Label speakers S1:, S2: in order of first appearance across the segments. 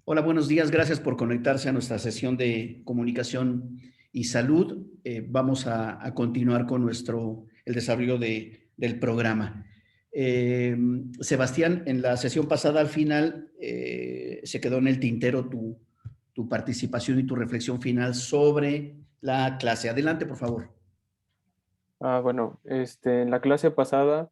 S1: Hola, buenos días. Gracias por conectarse a nuestra sesión de comunicación y salud. Vamos a continuar con el desarrollo del programa. Sebastián, en la sesión pasada al final se quedó en el tintero tu participación y tu reflexión final sobre la clase. Adelante, por favor.
S2: Bueno, en la clase pasada,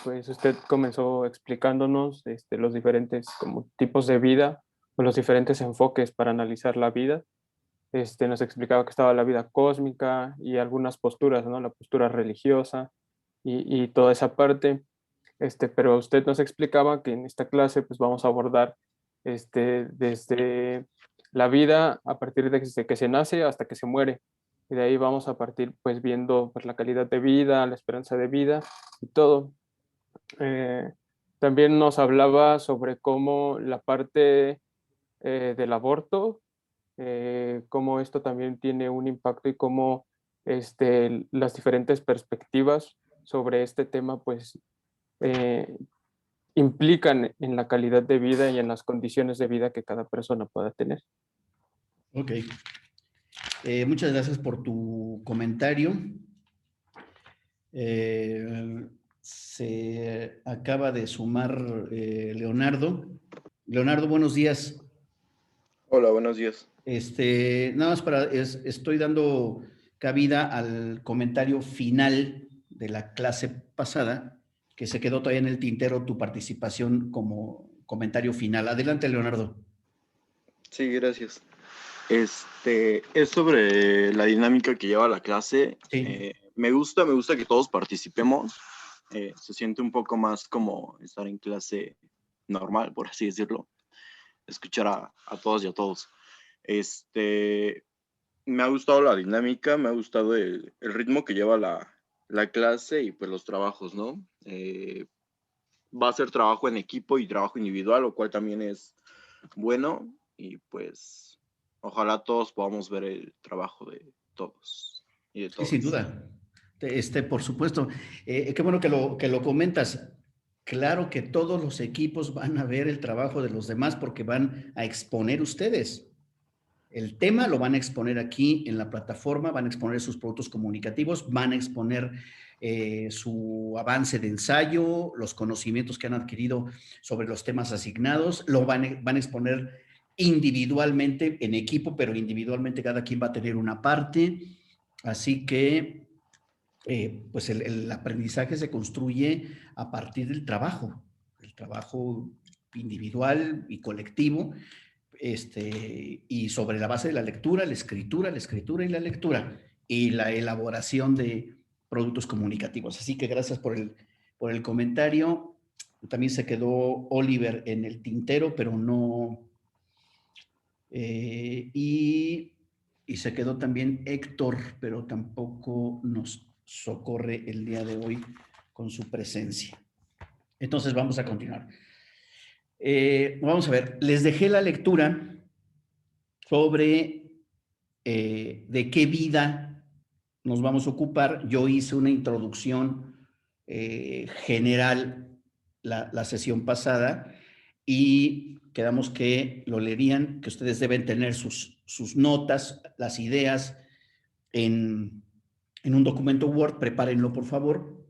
S2: pues usted comenzó explicándonos los diferentes como tipos de vida o los diferentes enfoques para analizar la vida. Nos explicaba que estaba la vida cósmica y algunas posturas, ¿no? La postura religiosa y toda esa parte. Pero usted nos explicaba que en esta clase pues vamos a abordar desde la vida a partir de que se nace hasta que se muere. Y de ahí vamos a partir pues viendo pues, la calidad de vida, la esperanza de vida y todo. Eh, También nos hablaba sobre cómo la parte del aborto, cómo esto también tiene un impacto y cómo las diferentes perspectivas sobre este tema pues eh, implican en la calidad de vida y en las condiciones de vida que cada persona pueda tener.
S1: Ok. Muchas gracias por tu comentario. Se acaba de sumar Leonardo. Leonardo, buenos días.
S3: Hola, buenos días.
S1: Nada más estoy dando cabida al comentario final de la clase pasada, que se quedó todavía en el tintero tu participación como comentario final. Adelante, Leonardo.
S3: Sí, gracias. Es sobre la dinámica que lleva la clase.
S1: Sí,
S3: Me gusta que todos participemos. Se siente un poco más como estar en clase normal, por así decirlo. Escuchar a todos y a todos. Me ha gustado la dinámica, me ha gustado el ritmo que lleva la clase y pues los trabajos, ¿no? Va a ser trabajo en equipo y trabajo individual, lo cual también es bueno y pues ojalá todos podamos ver el trabajo de todos y de
S1: sí, sin
S3: todas.
S1: duda. Por supuesto. Qué bueno que lo comentas. Claro que todos los equipos van a ver el trabajo de los demás porque van a exponer ustedes. El tema lo van a exponer aquí en la plataforma, van a exponer sus productos comunicativos, van a exponer su avance de ensayo, los conocimientos que han adquirido sobre los temas asignados, lo van a exponer individualmente, en equipo, pero individualmente cada quien va a tener una parte. Así que, pues el aprendizaje se construye a partir del trabajo, el trabajo individual y colectivo, y sobre la base de la escritura y la lectura y la elaboración de productos comunicativos. Así que gracias por el comentario. También se quedó Oliver en el tintero, pero no, y, y se quedó también Héctor, pero tampoco nos socorre el día de hoy con su presencia. Entonces vamos a continuar. Vamos a ver, les dejé la lectura sobre de qué vida nos vamos a ocupar. Yo hice una introducción general la sesión pasada y quedamos que lo leerían, que ustedes deben tener sus notas, las ideas en un documento Word. Prepárenlo, por favor,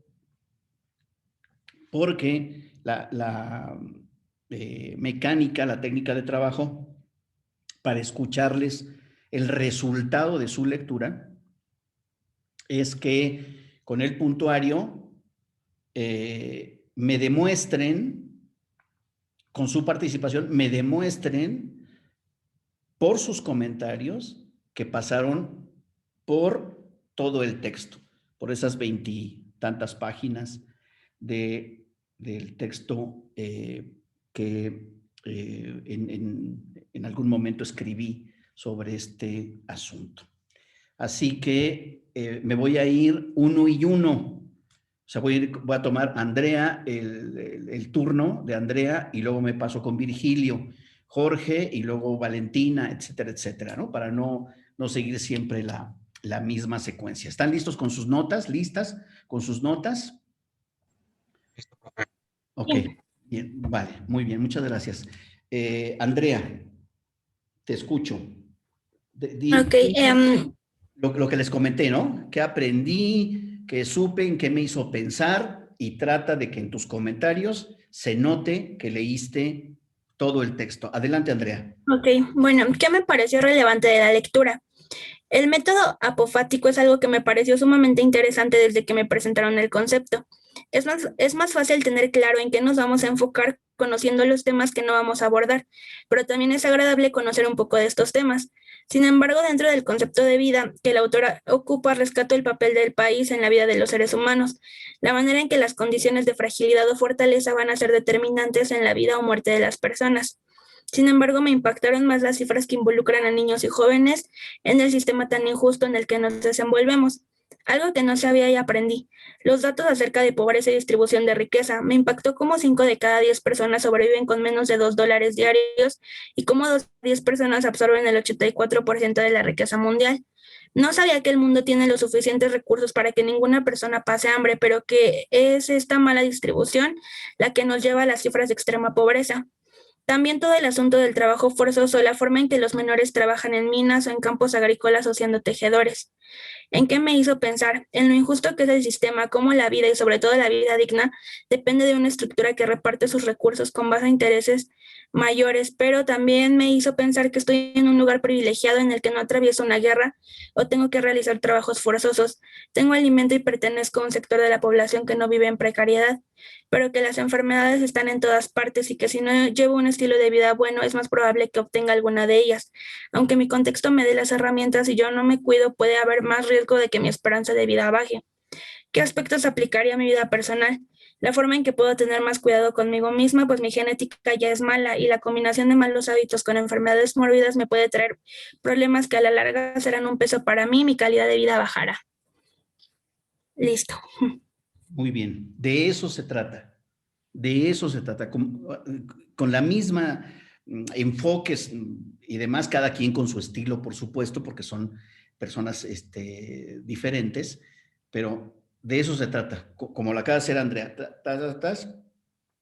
S1: porque la mecánica, la técnica de trabajo para escucharles el resultado de su lectura es que con el puntuario me demuestren, con su participación, me demuestren por sus comentarios que pasaron por todo el texto, por esas veintitantas páginas del texto que en algún momento escribí sobre este asunto. Así que me voy a ir uno y uno. O sea, voy a tomar Andrea, el turno de Andrea, y luego me paso con Virgilio, Jorge, y luego Valentina, etcétera, etcétera, ¿no? Para no seguir siempre la misma secuencia. ¿Están listos con sus notas? ¿Listas con sus notas? Ok, bien, vale, muy bien, muchas gracias. Andrea. Te escucho.
S4: Ok,
S1: Lo que les comenté, ¿no? ¿Qué aprendí? ¿Qué supe? ¿En qué me hizo pensar? Y trata de que en tus comentarios se note que leíste todo el texto. Adelante, Andrea.
S4: ok, bueno, ¿qué me pareció relevante de la lectura? El método apofático es algo que me pareció sumamente interesante desde que me presentaron el concepto. Es más fácil tener claro en qué nos vamos a enfocar conociendo los temas que no vamos a abordar, pero también es agradable conocer un poco de estos temas. Sin embargo, dentro del concepto de vida que la autora ocupa, rescato el papel del país en la vida de los seres humanos, la manera en que las condiciones de fragilidad o fortaleza van a ser determinantes en la vida o muerte de las personas. Sin embargo, me impactaron más las cifras que involucran a niños y jóvenes en el sistema tan injusto en el que nos desenvolvemos. Algo que no sabía y aprendí. Los datos acerca de pobreza y distribución de riqueza. Me impactó cómo 5 de cada 10 personas sobreviven con menos de $2 diarios y cómo 2 de 10 personas absorben el 84% de la riqueza mundial. No sabía que el mundo tiene los suficientes recursos para que ninguna persona pase hambre, pero que es esta mala distribución la que nos lleva a las cifras de extrema pobreza. También todo el asunto del trabajo forzoso, la forma en que los menores trabajan en minas o en campos agrícolas o siendo tejedores. ¿En qué me hizo pensar? En lo injusto que es el sistema, cómo la vida y sobre todo la vida digna depende de una estructura que reparte sus recursos con base a intereses mayores, pero también me hizo pensar que estoy en un lugar privilegiado en el que no atravieso una guerra o tengo que realizar trabajos forzosos. Tengo alimento y pertenezco a un sector de la población que no vive en precariedad, pero que las enfermedades están en todas partes y que si no llevo un estilo de vida bueno es más probable que obtenga alguna de ellas. Aunque mi contexto me dé las herramientas y yo no me cuido, puede haber más riesgo de que mi esperanza de vida baje. ¿Qué aspectos aplicaría a mi vida personal? La forma en que puedo tener más cuidado conmigo misma, pues mi genética ya es mala y la combinación de malos hábitos con enfermedades mórbidas me puede traer problemas que a la larga serán un peso para mí y mi calidad de vida bajará. Listo.
S1: Muy bien. De eso se trata. De eso se trata. Con la misma enfoques y demás, cada quien con su estilo, por supuesto, porque son personas diferentes, pero de eso se trata. Como lo acaba de hacer Andrea,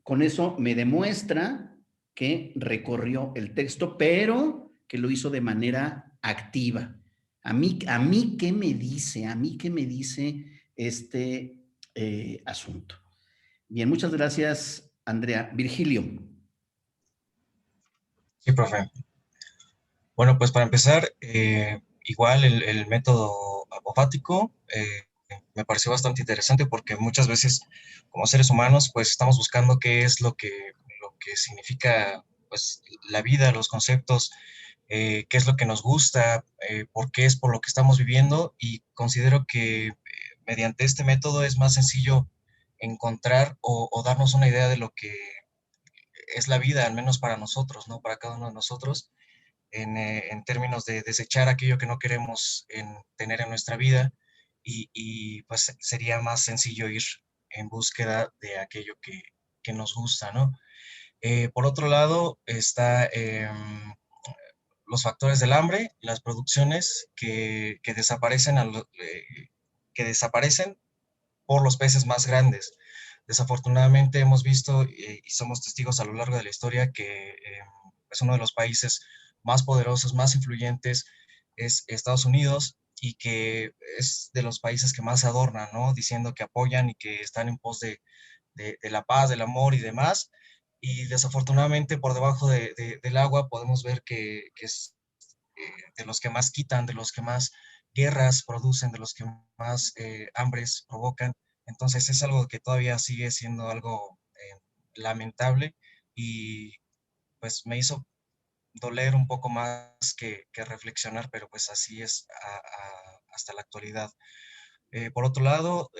S1: con eso me demuestra que recorrió el texto, pero que lo hizo de manera activa. A mí ¿qué me dice? A mí ¿qué me dice este asunto? Bien, muchas gracias, Andrea. Virgilio.
S5: Sí, profe. Bueno, pues para empezar, igual el método apofático me pareció bastante interesante porque muchas veces como seres humanos pues estamos buscando qué es lo que significa pues la vida, los conceptos, qué es lo que nos gusta, por qué es por lo que estamos viviendo y considero que mediante este método es más sencillo encontrar o darnos una idea de lo que es la vida, al menos para nosotros, ¿no? Para cada uno de nosotros en términos de desechar aquello que no queremos tener en nuestra vida pues sería más sencillo ir en búsqueda de aquello que nos gusta, ¿no? Por otro lado, está los factores del hambre, las producciones que desaparecen, que desaparecen por los peces más grandes. Desafortunadamente hemos visto y somos testigos a lo largo de la historia que es uno de los países más poderosos, más influyentes, es Estados Unidos y que es de los países que más se adornan, ¿no? Diciendo que apoyan y que están en pos de la paz, del amor y demás. Y desafortunadamente por debajo del agua podemos ver que es de los que más quitan, de los que más guerras producen, de los que más hambres provocan. Entonces es algo que todavía sigue siendo algo lamentable y pues me hizo doler un poco más que reflexionar, pero pues así es hasta la actualidad. Por otro lado,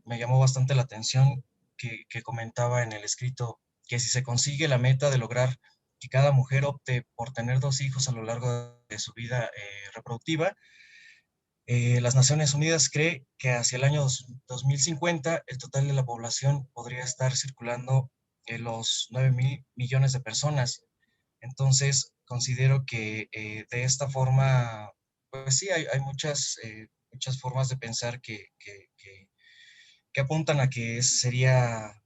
S5: me llamó bastante la atención que comentaba en el escrito que si se consigue la meta de lograr que cada mujer opte por tener 2 hijos a lo largo de su vida reproductiva, las Naciones Unidas cree que hacia el año 2050 el total de la población podría estar circulando en los 9.000 millones de personas. Entonces, considero que de esta forma, pues sí, hay muchas formas de pensar que apuntan a que sería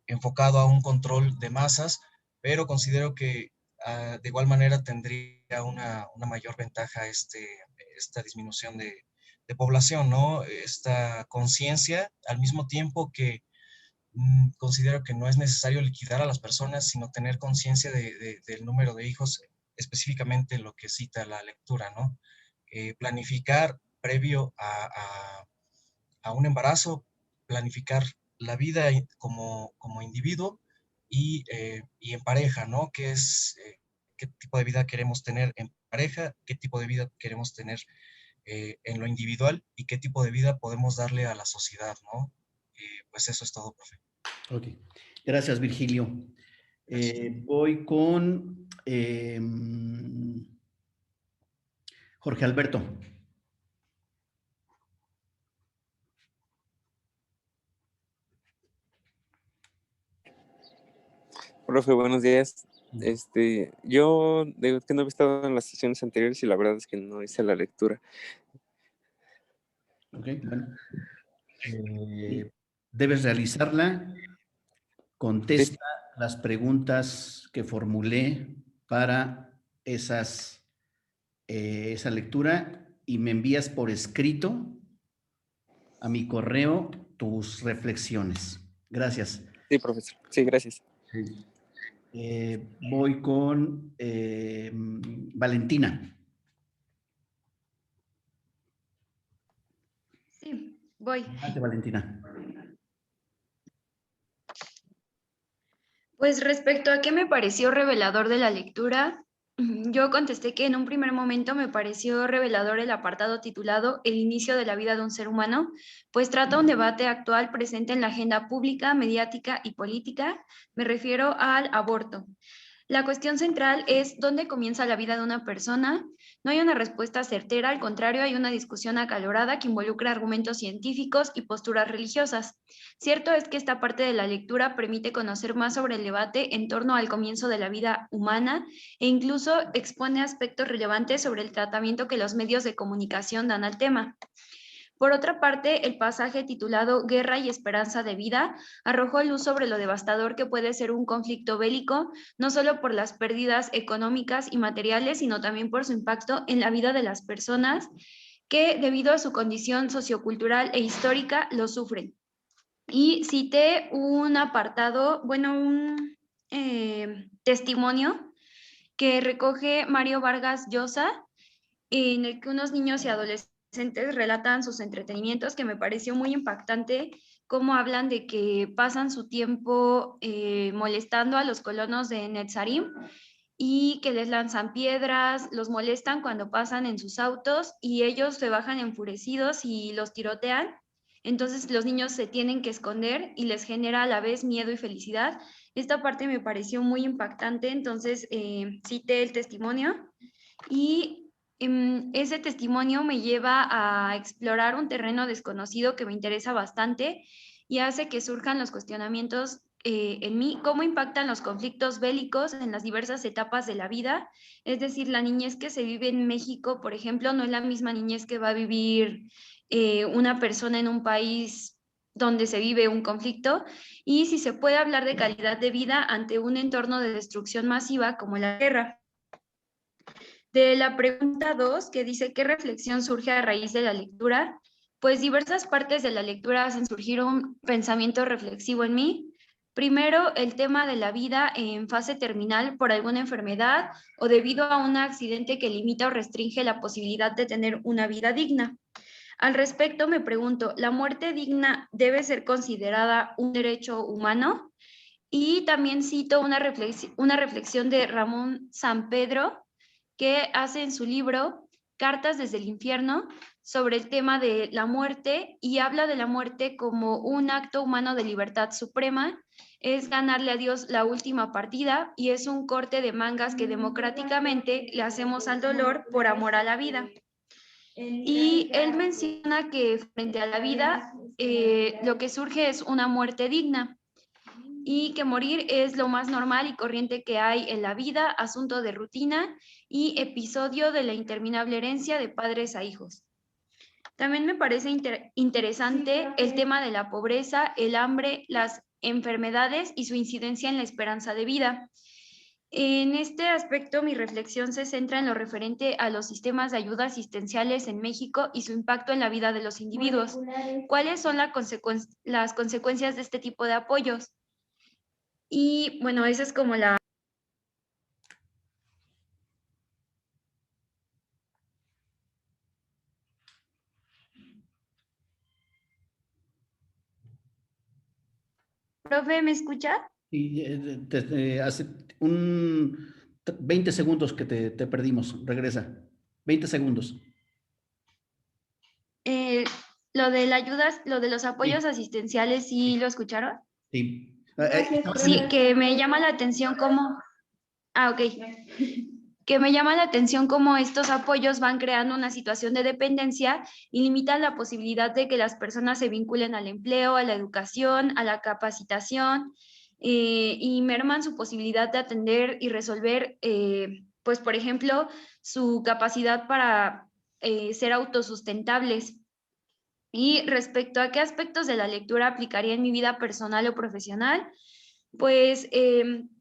S5: enfocado a un control de masas, pero considero que de igual manera tendría una mayor ventaja esta disminución de población, ¿no? Esta conciencia, al mismo tiempo que considero que no es necesario liquidar a las personas, sino tener conciencia del número de hijos, específicamente lo que cita la lectura, ¿no? Planificar previo a un embarazo, planificar la vida como individuo y en pareja, ¿no? ¿Qué tipo de vida queremos tener en pareja? ¿Qué tipo de vida queremos tener en lo individual? ¿Y qué tipo de vida podemos darle a la sociedad, ¿no? Pues eso es todo, profe.
S1: Ok. Gracias, Virgilio. Voy con Jorge Alberto.
S6: Profe, buenos días. Yo digo que no había estado en las sesiones anteriores y la verdad es que no hice la lectura.
S1: Ok, bueno. Debes realizarla. Contesta las preguntas que formulé para esa lectura y me envías por escrito a mi correo tus reflexiones. Gracias.
S6: Sí, profesor. Sí, gracias.
S1: Sí. Voy con Valentina.
S7: Sí, voy.
S1: Adelante, Valentina.
S7: Pues respecto a qué me pareció revelador de la lectura, yo contesté que en un primer momento me pareció revelador el apartado titulado El inicio de la vida de un ser humano, pues trata un debate actual presente en la agenda pública, mediática y política. Me refiero al aborto. La cuestión central es dónde comienza la vida de una persona. No hay una respuesta certera, al contrario, hay una discusión acalorada que involucra argumentos científicos y posturas religiosas. Cierto es que esta parte de la lectura permite conocer más sobre el debate en torno al comienzo de la vida humana e incluso expone aspectos relevantes sobre el tratamiento que los medios de comunicación dan al tema. Por otra parte, el pasaje titulado Guerra y Esperanza de Vida arrojó luz sobre lo devastador que puede ser un conflicto bélico, no solo por las pérdidas económicas y materiales, sino también por su impacto en la vida de las personas que, debido a su condición sociocultural e histórica, lo sufren. Y cité un apartado, bueno, un testimonio que recoge Mario Vargas Llosa, en el que unos niños y adolescentes relatan sus entretenimientos, que me pareció muy impactante, cómo hablan de que pasan su tiempo molestando a los colonos de Netzarim y que les lanzan piedras, los molestan cuando pasan en sus autos y ellos se bajan enfurecidos y los tirotean. Entonces los niños se tienen que esconder y les genera a la vez miedo y felicidad. Esta parte me pareció muy impactante, entonces cité el testimonio y ese testimonio me lleva a explorar un terreno desconocido que me interesa bastante y hace que surjan los cuestionamientos en mí, cómo impactan los conflictos bélicos en las diversas etapas de la vida. Es decir, la niñez que se vive en México, por ejemplo, no es la misma niñez que va a vivir una persona en un país donde se vive un conflicto, y si se puede hablar de calidad de vida ante un entorno de destrucción masiva como la guerra. De la pregunta 2, que dice, ¿qué reflexión surge a raíz de la lectura? Pues diversas partes de la lectura hacen surgir un pensamiento reflexivo en mí. Primero, el tema de la vida en fase terminal por alguna enfermedad o debido a un accidente que limita o restringe la posibilidad de tener una vida digna. Al respecto, me pregunto, ¿la muerte digna debe ser considerada un derecho humano? Y también cito una reflexión de Ramón Sampedro, que hace en su libro Cartas desde el Infierno sobre el tema de la muerte, y habla de la muerte como un acto humano de libertad suprema, es ganarle a Dios la última partida y es un corte de mangas que democráticamente le hacemos al dolor por amor a la vida. Y él menciona que frente a la vida lo que surge es una muerte digna, y que morir es lo más normal y corriente que hay en la vida, asunto de rutina y episodio de la interminable herencia de padres a hijos. También me parece interesante el tema de la pobreza, el hambre, las enfermedades y su incidencia en la esperanza de vida. En este aspecto, mi reflexión se centra en lo referente a los sistemas de ayuda asistenciales en México y su impacto en la vida de los individuos. ¿Cuáles son las consecuencias de este tipo de apoyos? Y bueno, esa es como la... ¿Profe, me escucha?
S1: Y hace un 20 segundos que te perdimos. Regresa. 20 segundos.
S7: Lo de la ayuda, lo de los apoyos
S1: Sí,
S7: asistenciales, ¿sí lo escucharon?
S1: sí.
S7: Sí, que me llama la atención cómo... Ah, ok. Que me llama la atención cómo estos apoyos van creando una situación de dependencia y limitan la posibilidad de que las personas se vinculen al empleo, a la educación, a la capacitación, y merman su posibilidad de atender y resolver, pues, por ejemplo, su capacidad para ser autosustentables. Y respecto a qué aspectos de la lectura aplicaría en mi vida personal o profesional, pues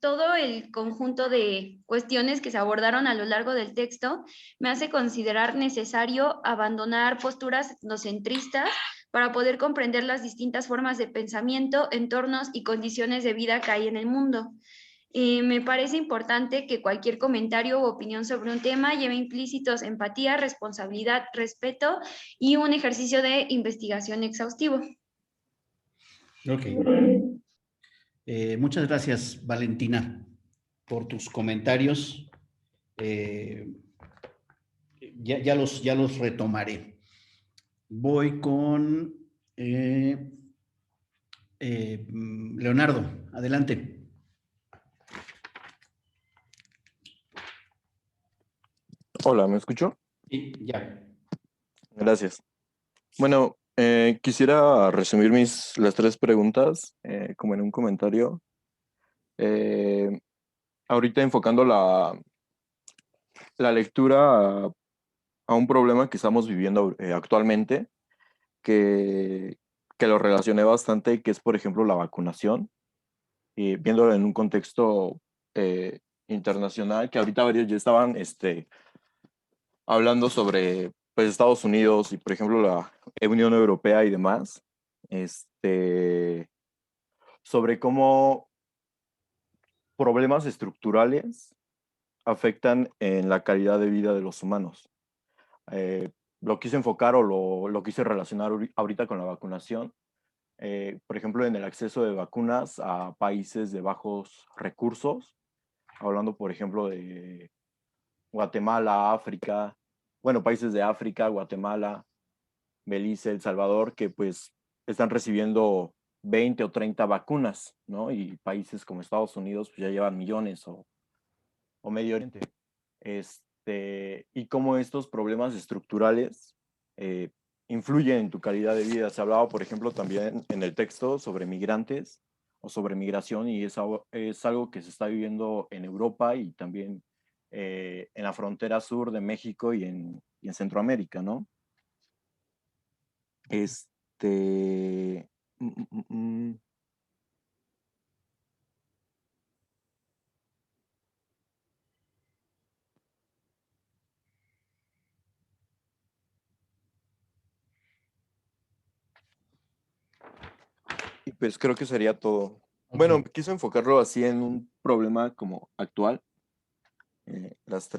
S7: todo el conjunto de cuestiones que se abordaron a lo largo del texto me hace considerar necesario abandonar posturas etnocentristas para poder comprender las distintas formas de pensamiento, entornos y condiciones de vida que hay en el mundo. Me parece importante que cualquier comentario u opinión sobre un tema lleve implícitos empatía, responsabilidad, respeto y un ejercicio de investigación exhaustivo.
S1: Ok. Muchas gracias, Valentina, por tus comentarios. Ya los retomaré. Voy con Leonardo. Adelante.
S8: Hola, ¿me escuchó?
S1: Sí, ya.
S8: Gracias. Bueno, quisiera resumir las 3 preguntas como en un comentario. Ahorita enfocando la lectura a un problema que estamos viviendo actualmente, que lo relacioné bastante, que es, por ejemplo, la vacunación, y viéndolo en un contexto internacional, que ahorita varios ya estaban hablando sobre pues, Estados Unidos y, por ejemplo, la Unión Europea y demás, sobre cómo problemas estructurales afectan en la calidad de vida de los humanos. Lo quise enfocar o lo quise relacionar ahorita con la vacunación. Por ejemplo, en el acceso de vacunas a países de bajos recursos, hablando, por ejemplo, de Guatemala, África, bueno, países de África, Guatemala, Belice, El Salvador, que pues están recibiendo 20 o 30 vacunas, ¿no? Y países como Estados Unidos pues, ya llevan millones o Medio Oriente. Y cómo estos problemas estructurales influyen en tu calidad de vida. Se hablaba, por ejemplo, también en el texto sobre migrantes o sobre migración y es algo que se está viviendo en Europa y también en la frontera sur de México y en Centroamérica, ¿no? Este... mm, mm, mm, mm. Y pues creo que sería todo.
S1: Ok.
S8: Bueno, quise enfocarlo así en un problema como actual. Las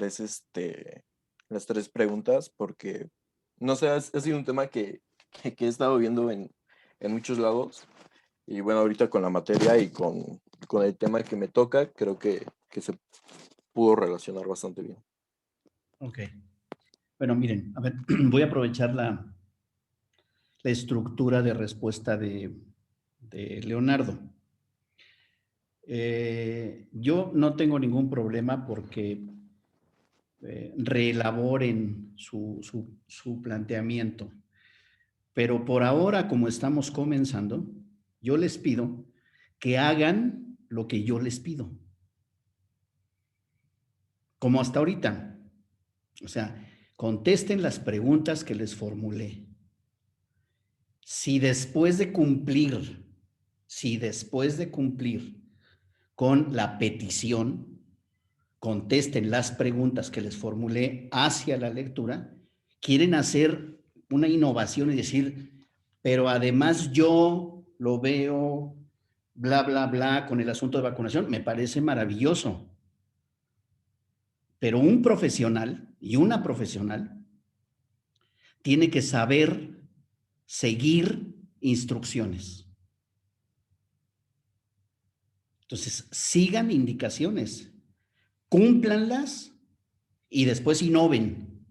S8: las 3 preguntas, porque, no sé, ha sido un tema que he estado viendo en muchos lados. Y bueno, ahorita con la materia y con el tema que me toca, creo que se pudo relacionar bastante bien.
S1: Ok. Bueno, miren, a ver, voy a aprovechar la estructura de respuesta de Leonardo. Yo no tengo ningún problema porque reelaboren su planteamiento, pero por ahora, como estamos comenzando, yo les pido que hagan lo que yo les pido, como hasta ahorita. O sea, contesten las preguntas que les formulé. Si después de cumplir con la petición, contesten las preguntas que les formulé hacia la lectura, quieren hacer una innovación y decir, pero además yo lo veo, bla, bla, bla, con el asunto de vacunación, me parece maravilloso. Pero un profesional y una profesional tiene que saber seguir instrucciones. Entonces, sigan indicaciones, cúmplanlas y después innoven.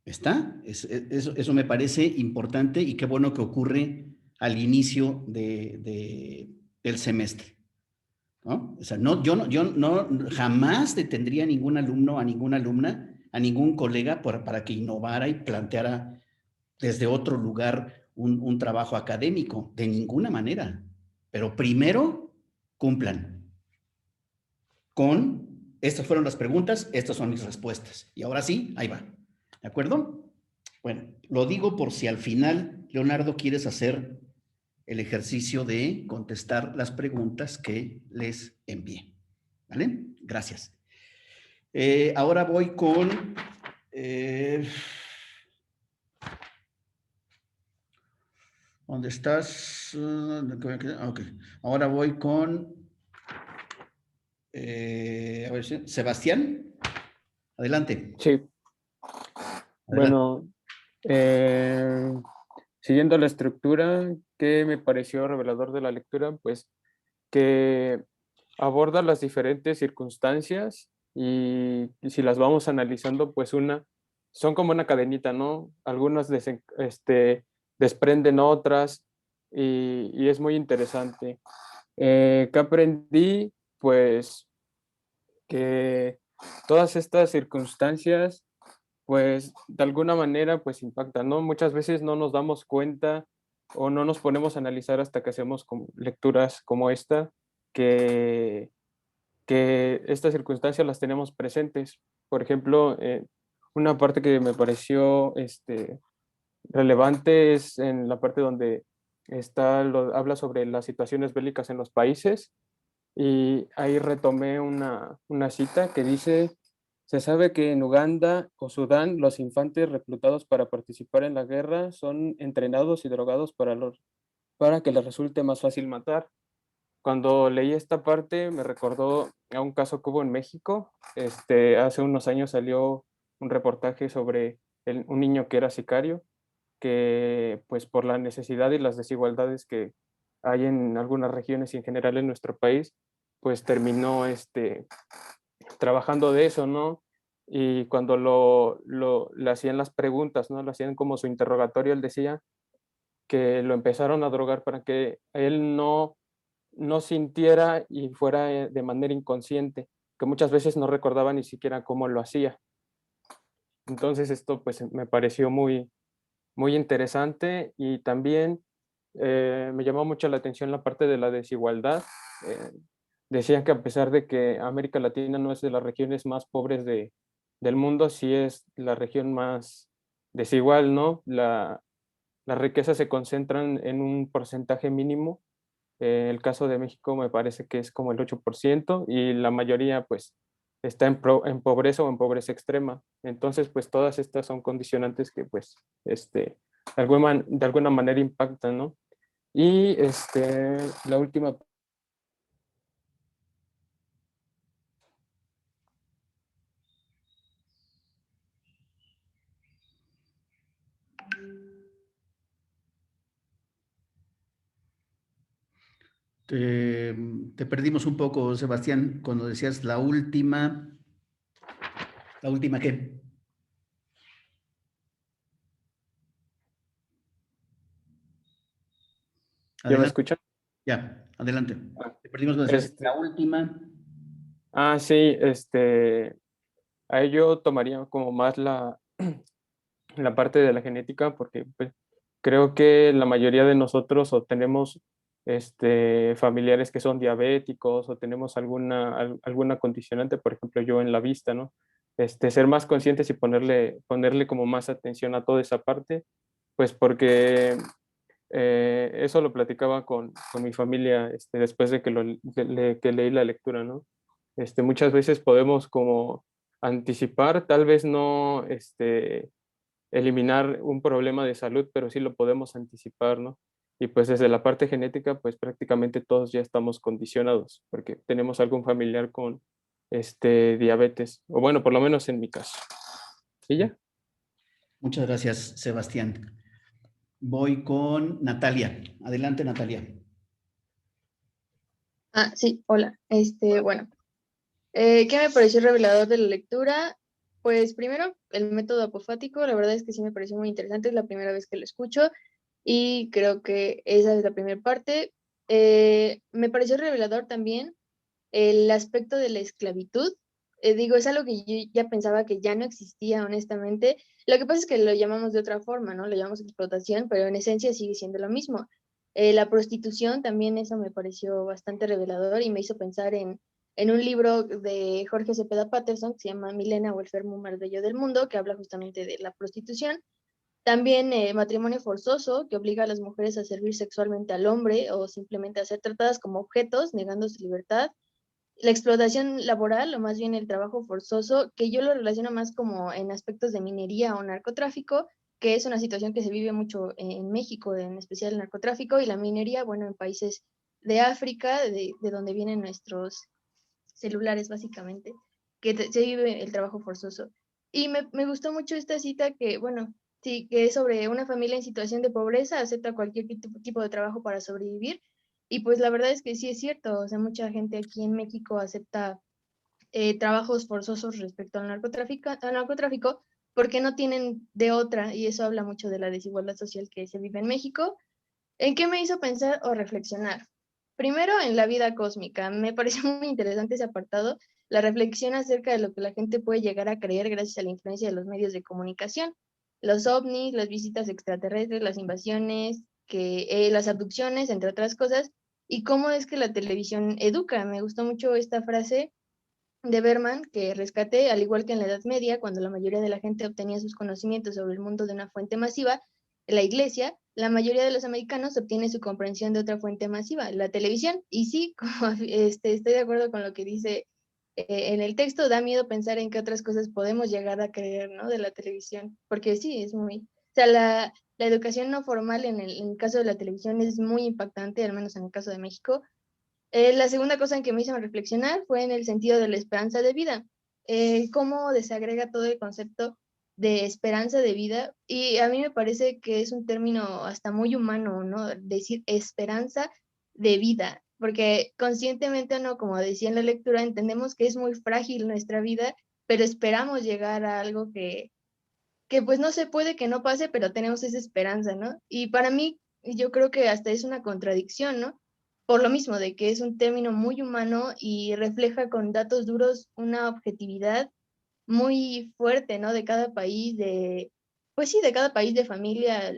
S1: ¿Está? Eso me parece importante y qué bueno que ocurre al inicio del semestre, ¿no? O sea, yo no jamás detendría a ningún alumno, a ninguna alumna, a ningún colega para que innovara y planteara desde otro lugar un trabajo académico, de ninguna manera. Pero primero, cumplan con, estas fueron las preguntas, estas son mis respuestas. Y ahora sí, ahí va. ¿De acuerdo? Bueno, lo digo por si al final, Leonardo, quieres hacer el ejercicio de contestar las preguntas que les envié. ¿Vale? Gracias. Ahora voy con... ¿dónde estás? Ok. Ahora voy con... a ver, Sebastián. Adelante.
S2: Sí.
S1: Adelante.
S2: Bueno, siguiendo la estructura, ¿qué me pareció revelador de la lectura? Pues que aborda las diferentes circunstancias y si las vamos analizando, pues son como una cadenita, ¿no? Algunas desprenden otras y es muy interesante. ¿Qué aprendí? Pues que todas estas circunstancias, pues de alguna manera, pues impactan, ¿no? Muchas veces no nos damos cuenta o no nos ponemos a analizar hasta que hacemos lecturas como esta, que, que estas circunstancias las tenemos presentes. Por ejemplo, una parte que me pareció relevante es en la parte donde habla sobre las situaciones bélicas en los países y ahí retomé una cita que dice: se sabe que en Uganda o Sudán los infantes reclutados para participar en la guerra son entrenados y drogados para que les resulte más fácil matar. Cuando leí esta parte me recordó a un caso que hubo en México. Hace unos años salió un reportaje sobre un niño que era sicario, que pues por la necesidad y las desigualdades que hay en algunas regiones y en general en nuestro país, pues terminó trabajando de eso, ¿no? Y cuando le hacían las preguntas, ¿no? Le hacían como su interrogatorio, él decía que lo empezaron a drogar para que él no sintiera y fuera de manera inconsciente, que muchas veces no recordaba ni siquiera cómo lo hacía. Entonces esto pues me pareció muy, muy interesante y también me llamó mucho la atención la parte de la desigualdad. Decían que a pesar de que América Latina no es de las regiones más pobres del mundo, sí es la región más desigual, ¿no? Las riquezas se concentran en un porcentaje mínimo. El caso de México me parece que es como el 8% y la mayoría pues está en pobreza o en pobreza extrema. Entonces pues todas estas son condicionantes que pues de alguna manera impactan, ¿no? Y la última.
S1: Te perdimos un poco, Sebastián, cuando decías la última. ¿La última qué?
S2: ¿Ya me
S1: Adelante.
S2: escuchan?
S1: Ya, adelante.
S2: Ah,
S1: Te perdimos cuando decías la última.
S2: Sí, a ello tomaría como más la parte de la genética, porque pues, creo que la mayoría de nosotros o tenemos familiares que son diabéticos o tenemos alguna condicionante, por ejemplo, yo en la vista, ¿no? Ser más conscientes y ponerle como más atención a toda esa parte, pues porque Eso lo platicaba con mi familia después de que leí la lectura, ¿no? Muchas veces podemos como anticipar, tal vez no eliminar un problema de salud, pero sí lo podemos anticipar, ¿no? Y pues desde la parte genética, pues prácticamente todos ya estamos condicionados, porque tenemos algún familiar con diabetes, o bueno, por lo menos en mi caso. ¿Y ya?
S1: Muchas gracias, Sebastián. Voy con Natalia. Adelante, Natalia.
S9: Sí, hola. Bueno, ¿qué me pareció revelador de la lectura? Pues primero, el método apofático, la verdad es que sí me pareció muy interesante, es la primera vez que lo escucho y creo que esa es la primera parte. Me pareció revelador también el aspecto de la esclavitud. Digo, es algo que yo ya pensaba que ya no existía, honestamente. Lo que pasa es que lo llamamos de otra forma, ¿no? Lo llamamos explotación, pero en esencia sigue siendo lo mismo. La prostitución también, eso me pareció bastante revelador y me hizo pensar en un libro de Jorge Cepeda Patterson que se llama Milena o el fermo más bello del mundo, que habla justamente de la prostitución. También matrimonio forzoso, que obliga a las mujeres a servir sexualmente al hombre o simplemente a ser tratadas como objetos, negando su libertad. La explotación laboral, o más bien el trabajo forzoso, que yo lo relaciono más como en aspectos de minería o narcotráfico, que es una situación que se vive mucho en México, en especial el narcotráfico y la minería, bueno, en países de África, de donde vienen nuestros celulares básicamente, que se vive el trabajo forzoso. Y me gustó mucho esta cita que, bueno, sí, que es sobre una familia en situación de pobreza, acepta cualquier tipo de trabajo para sobrevivir. Y pues la verdad es que sí es cierto, o sea, mucha gente aquí en México acepta trabajos forzosos respecto al narcotráfico porque no tienen de otra, y eso habla mucho de la desigualdad social que se vive en México. ¿En qué me hizo pensar o reflexionar? Primero, en la vida cósmica. Me pareció muy interesante ese apartado, la reflexión acerca de lo que la gente puede llegar a creer gracias a la influencia de los medios de comunicación. Los ovnis, las visitas extraterrestres, las invasiones, las abducciones, entre otras cosas, y cómo es que la televisión educa. Me gustó mucho esta frase de Berman, que rescaté, al igual que en la Edad Media, cuando la mayoría de la gente obtenía sus conocimientos sobre el mundo de una fuente masiva, la iglesia, la mayoría de los americanos obtiene su comprensión de otra fuente masiva, la televisión. Y sí, como, estoy de acuerdo con lo que dice en el texto, da miedo pensar en qué otras cosas podemos llegar a creer, ¿no? De la televisión, porque sí, es muy... O sea, la educación no formal en el caso de la televisión es muy impactante, al menos en el caso de México. La segunda cosa en que me hizo reflexionar fue en el sentido de la esperanza de vida, cómo desagrega todo el concepto de esperanza de vida, y a mí me parece que es un término hasta muy humano, ¿no? Decir esperanza de vida, porque conscientemente o no, como decía en la lectura, entendemos que es muy frágil nuestra vida, pero esperamos llegar a algo que pues no se puede que no pase, pero tenemos esa esperanza, ¿no? Y para mí, yo creo que hasta es una contradicción, ¿no? Por lo mismo, de que es un término muy humano y refleja con datos duros una objetividad muy fuerte, ¿no? De cada país, pues sí, de cada país, de familia,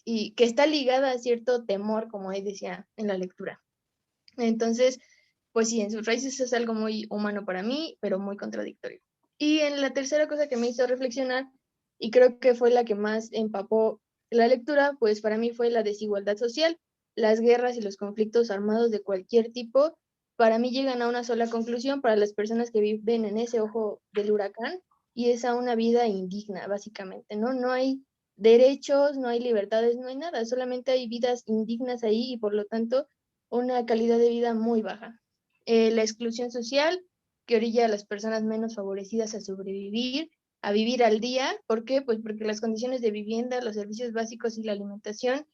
S9: y que está ligada a cierto temor, como ahí decía en la lectura. Entonces, pues sí, en sus raíces es algo muy humano para mí, pero muy contradictorio. Y en la tercera cosa que me hizo reflexionar, y creo que fue la que más empapó la lectura, pues para mí fue la desigualdad social. Las guerras y los conflictos armados de cualquier tipo, para mí llegan a una sola conclusión para las personas que viven en ese ojo del huracán, y es a una vida indigna, básicamente, ¿no? No hay derechos, no hay libertades, no hay nada, solamente hay vidas indignas ahí y por lo tanto una calidad de vida muy baja. La exclusión social, que orilla a las personas menos favorecidas a sobrevivir, a vivir al día. ¿Por qué? Pues porque las condiciones de vivienda, los servicios básicos y la alimentación,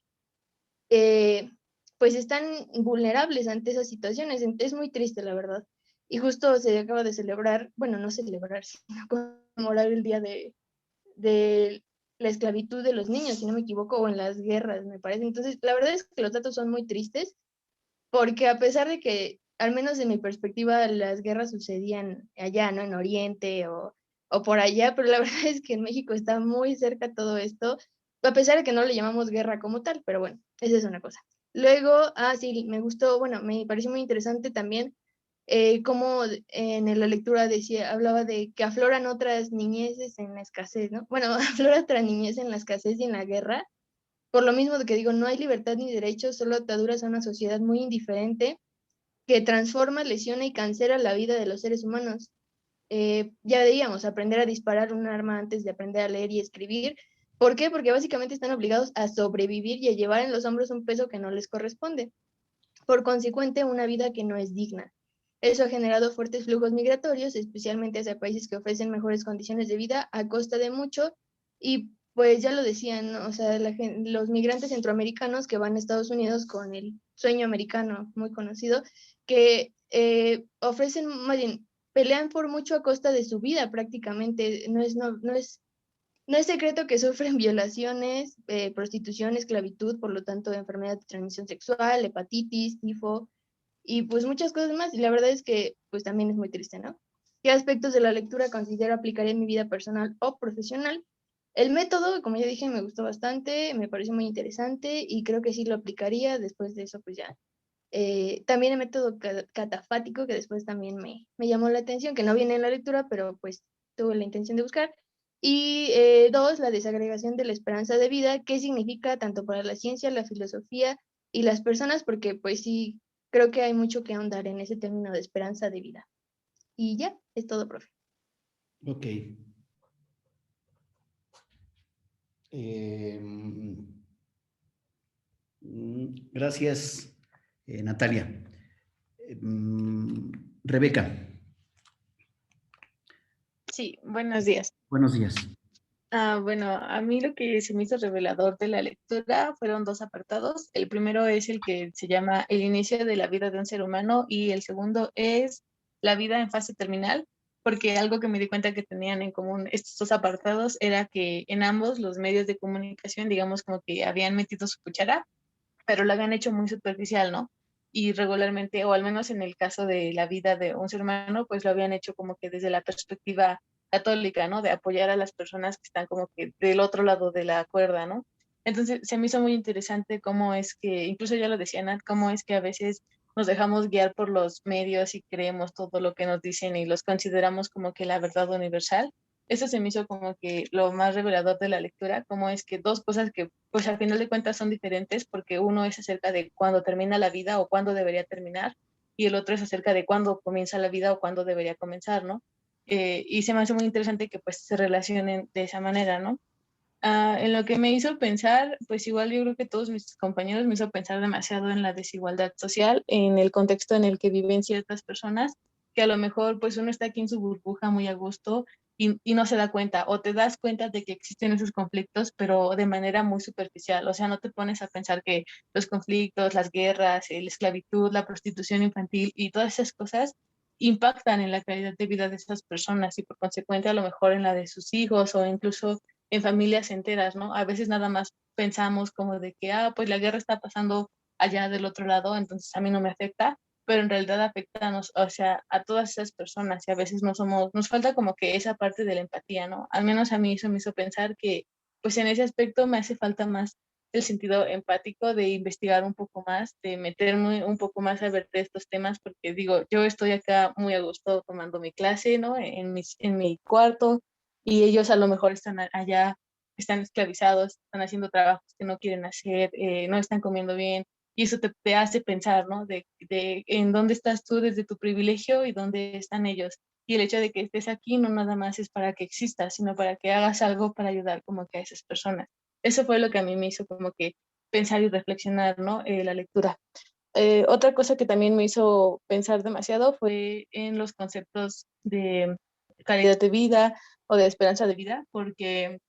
S9: pues están vulnerables ante esas situaciones. Es muy triste, la verdad. Y justo se acaba de celebrar, bueno, no celebrar, sino conmemorar el día de la esclavitud de los niños, si no me equivoco, o en las guerras, me parece. Entonces, la verdad es que los datos son muy tristes porque a pesar de que, al menos de mi perspectiva, las guerras sucedían allá, ¿no? En Oriente o por allá, pero la verdad es que en México está muy cerca todo esto, a pesar de que no le llamamos guerra como tal, pero bueno, esa es una cosa. Luego, sí, me gustó, bueno, me pareció muy interesante también cómo en la lectura decía, hablaba de que afloran otras niñeces en la escasez, ¿no? Bueno, aflora otra niñez en la escasez y en la guerra, por lo mismo de que digo, no hay libertad ni derechos, solo ataduras a una sociedad muy indiferente que transforma, lesiona y cancela la vida de los seres humanos. Ya veíamos, aprender a disparar un arma antes de aprender a leer y escribir. ¿Por qué? Porque básicamente están obligados a sobrevivir y a llevar en los hombros un peso que no les corresponde. Por consecuente, una vida que no es digna. Eso ha generado fuertes flujos migratorios, especialmente hacia países que ofrecen mejores condiciones de vida a costa de mucho. Y pues ya lo decían, ¿no? O sea, los migrantes centroamericanos que van a Estados Unidos con el sueño americano muy conocido, que ofrecen, más bien, pelean por mucho a costa de su vida prácticamente. No es secreto que sufren violaciones, prostitución, esclavitud, por lo tanto, enfermedad de transmisión sexual, hepatitis, tifo y pues muchas cosas más. Y la verdad es que pues también es muy triste, ¿no? ¿Qué aspectos de la lectura considero aplicar en mi vida personal o profesional? El método, como ya dije, me gustó bastante, me pareció muy interesante y creo que sí lo aplicaría. Después de eso, pues ya. También el método catafático, que después también me llamó la atención, que no viene en la lectura, pero pues tuve la intención de buscar. Y dos, la desagregación de la esperanza de vida, qué significa tanto para la ciencia, la filosofía y las personas, porque pues sí, creo que hay mucho que ahondar en ese término de esperanza de vida. Y ya, es todo, profe.
S1: Ok. Gracias, Natalia. Rebeca,
S10: Sí, buenos días.
S1: buenos días.
S10: Bueno, a mí lo que se me hizo revelador de la lectura fueron dos apartados. El primero es el que se llama El inicio de la vida de un ser humano y el segundo es la vida en fase terminal, porque algo que me di cuenta que tenían en común estos dos apartados era que en ambos los medios de comunicación, digamos, como que habían metido su cuchara, pero lo habían hecho muy superficial, ¿no? Y regularmente, o al menos en el caso de la vida de un ser humano, pues lo habían hecho como que desde la perspectiva católica, ¿no? De apoyar a las personas que están como que del otro lado de la cuerda, ¿no? Entonces se me hizo muy interesante cómo es que, incluso ya lo decía Nat, cómo es que a veces nos dejamos guiar por los medios y creemos todo lo que nos dicen y los consideramos como que la verdad universal. Eso se me hizo como que lo más revelador de la lectura, cómo es que dos cosas que pues al final de cuentas son diferentes, porque uno es acerca de cuándo termina la vida o cuándo debería terminar, y el otro es acerca de cuándo comienza la vida o cuándo debería comenzar, ¿no? Y se me hace muy interesante que pues se relacionen de esa manera, ¿no? En lo que me hizo pensar, pues igual yo creo que todos mis compañeros me hizo pensar demasiado en la desigualdad social, en el contexto en el que viven ciertas personas, que a lo mejor pues uno está aquí en su burbuja muy a gusto y no se da cuenta, o te das cuenta de que existen esos conflictos, pero de manera muy superficial, o sea, no te pones a pensar que los conflictos, las guerras, la esclavitud, la prostitución infantil y todas esas cosas impactan en la calidad de vida de esas personas y por consecuente a lo mejor en la de sus hijos o incluso en familias enteras, ¿no? A veces nada más pensamos como de que, pues la guerra está pasando allá del otro lado, entonces a mí no me afecta, pero en realidad afecta a, o sea, a todas esas personas y a veces no somos, nos falta como que esa parte de la empatía, ¿no? Al menos a mí eso me hizo pensar que, pues en ese aspecto me hace falta más el sentido empático de investigar un poco más, de meterme un poco más a ver de estos temas, porque digo, yo estoy acá muy a gusto tomando mi clase, ¿no? En mi cuarto, y ellos a lo mejor están allá, están esclavizados, están haciendo trabajos que no quieren hacer, no están comiendo bien, y eso te hace pensar, ¿no? De en dónde estás tú desde tu privilegio y dónde están ellos. Y el hecho de que estés aquí no nada más es para que existas, sino para que hagas algo para ayudar como que a esas personas. Eso fue lo que a mí me hizo como que pensar y reflexionar, ¿no? La lectura. Otra cosa que también me hizo pensar demasiado fue en los conceptos de calidad de vida o de esperanza de vida, porque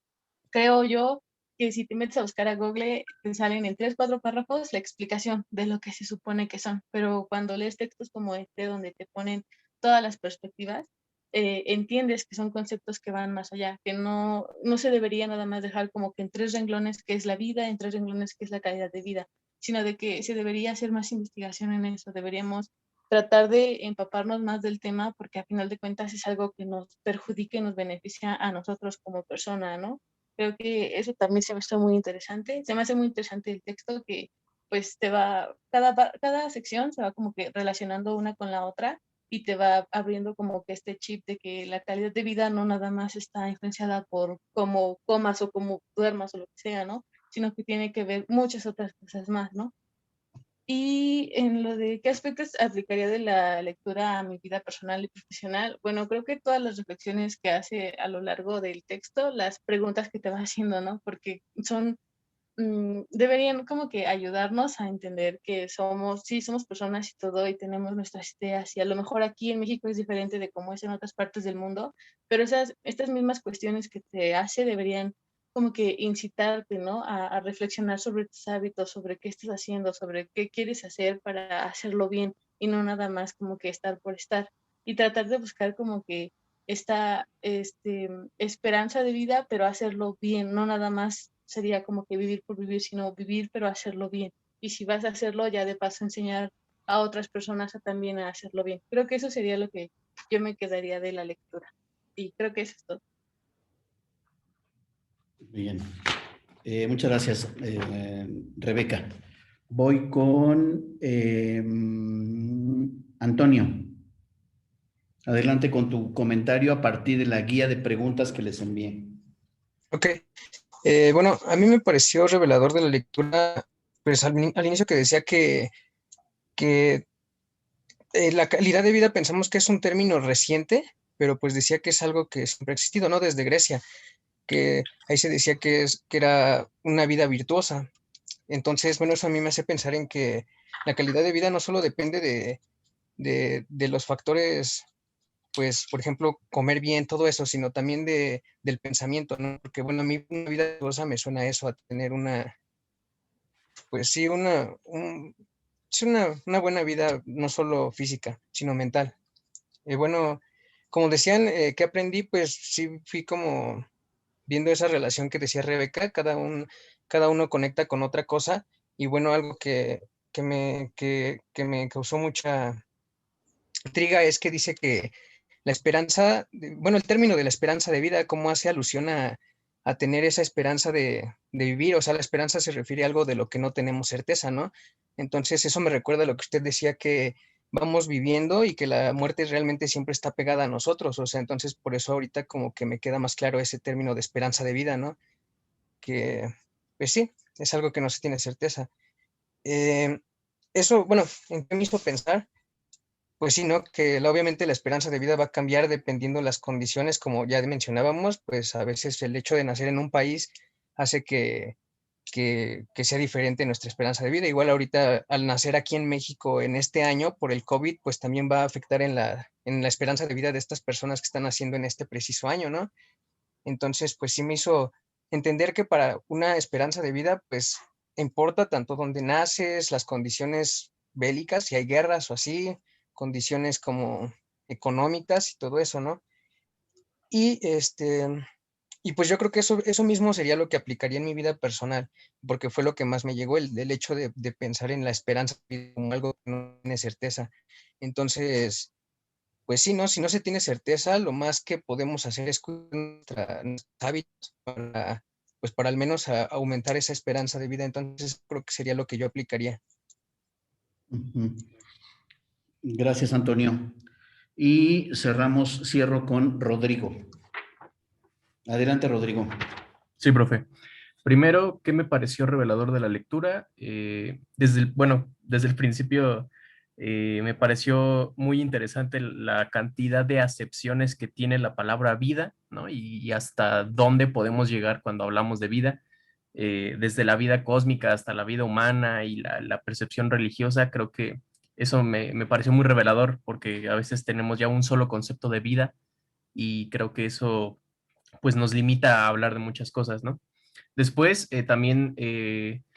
S10: creo yo que si te metes a buscar a Google, te salen en 3, 4 párrafos la explicación de lo que se supone que son, pero cuando lees textos como este, donde te ponen todas las perspectivas, entiendes que son conceptos que van más allá, que no se debería nada más dejar como que en 3 renglones que es la vida, en 3 renglones que es la calidad de vida, sino de que se debería hacer más investigación en eso, deberíamos tratar de empaparnos más del tema porque a final de cuentas es algo que nos perjudica y nos beneficia a nosotros como persona, ¿no? Creo que eso también se me hace muy interesante. Se me hace muy interesante el texto que pues te va, cada sección se va como que relacionando una con la otra y te va abriendo como que este chip de que la calidad de vida no nada más está influenciada por cómo comas o cómo duermas o lo que sea, ¿no? sino que tiene que ver muchas otras cosas más, ¿no? Y en lo de qué aspectos aplicaría de la lectura a mi vida personal y profesional, bueno, creo que todas las reflexiones que hace a lo largo del texto, las preguntas que te va haciendo, ¿no? Porque son, deberían como que ayudarnos a entender que somos, sí, somos personas y todo, y tenemos nuestras ideas, y a lo mejor aquí en México es diferente de cómo es en otras partes del mundo, pero estas mismas cuestiones que te hace deberían como que incitarte, ¿no? A reflexionar sobre tus hábitos, sobre qué estás haciendo, sobre qué quieres hacer para hacerlo bien y no nada más como que estar por estar. Y tratar de buscar como que esta esperanza de vida, pero hacerlo bien, no nada más sería como que vivir por vivir, sino vivir, pero hacerlo bien. Y si vas a hacerlo, ya de paso enseñar a otras personas a también a hacerlo bien. Creo que eso sería lo que yo me quedaría de la lectura. Y creo que eso es todo.
S1: Bien. Muchas gracias, Rebeca. Voy con Antonio. Adelante con tu comentario a partir de la guía de preguntas que les envié.
S11: Ok. Bueno, a mí me pareció revelador de la lectura, pues al inicio que decía que la calidad de vida pensamos que es un término reciente, pero pues decía que es algo que siempre ha existido, ¿no? Desde Grecia, que ahí se decía que era una vida virtuosa. Entonces, bueno, eso a mí me hace pensar en que la calidad de vida no solo depende de los factores, pues, por ejemplo, comer bien, todo eso, sino también del pensamiento, ¿no? Porque, bueno, a mí una vida virtuosa me suena a eso, a tener pues sí, sí, una buena vida, no solo física, sino mental. Bueno, como decían, ¿qué aprendí? Pues sí, fui como viendo esa relación que decía Rebeca, cada uno conecta con otra cosa, y bueno, algo que me causó mucha intriga es que dice que la esperanza, bueno, el término de la esperanza de vida, cómo hace alusión a tener esa esperanza de vivir, o sea, la esperanza se refiere a algo de lo que no tenemos certeza, ¿no? Entonces, eso me recuerda a lo que usted decía, que vamos viviendo y que la muerte realmente siempre está pegada a nosotros, o sea, entonces por eso ahorita como que me queda más claro ese término de esperanza de vida, ¿no? Que, pues sí, es algo que no se tiene certeza. Eso, bueno, ¿en qué me hizo pensar? Pues sí, ¿no? Que obviamente la esperanza de vida va a cambiar dependiendo de las condiciones, como ya mencionábamos, pues a veces el hecho de nacer en un país hace que sea diferente nuestra esperanza de vida. Igual ahorita al nacer aquí en México en este año por el COVID, pues también va a afectar en la esperanza de vida de estas personas que están naciendo en este preciso año, ¿no? Entonces, pues sí me hizo entender que para una esperanza de vida, pues importa tanto dónde naces, las condiciones bélicas, si hay guerras o así, condiciones como económicas y todo eso, ¿no? Y y pues yo creo que eso mismo sería lo que aplicaría en mi vida personal, porque fue lo que más me llegó, el hecho de pensar en la esperanza como algo que no tiene certeza. Entonces, pues sí, ¿no? Si no se tiene certeza, lo más que podemos hacer es cuidar nuestros hábitos pues para al menos aumentar esa esperanza de vida. Entonces, creo que sería lo que yo aplicaría.
S1: Gracias, Antonio. Y cierro con Rodrigo. Adelante, Rodrigo.
S2: Sí, profe. Primero, ¿qué me pareció revelador de la lectura? Desde el principio me pareció muy interesante la cantidad de acepciones que tiene la palabra vida, ¿no? Y hasta dónde podemos llegar cuando hablamos de vida. Desde la vida cósmica hasta la vida humana y la percepción religiosa, creo que eso me pareció muy revelador porque a veces tenemos ya un solo concepto de vida y creo que eso pues nos limita a hablar de muchas cosas, ¿no? Después, también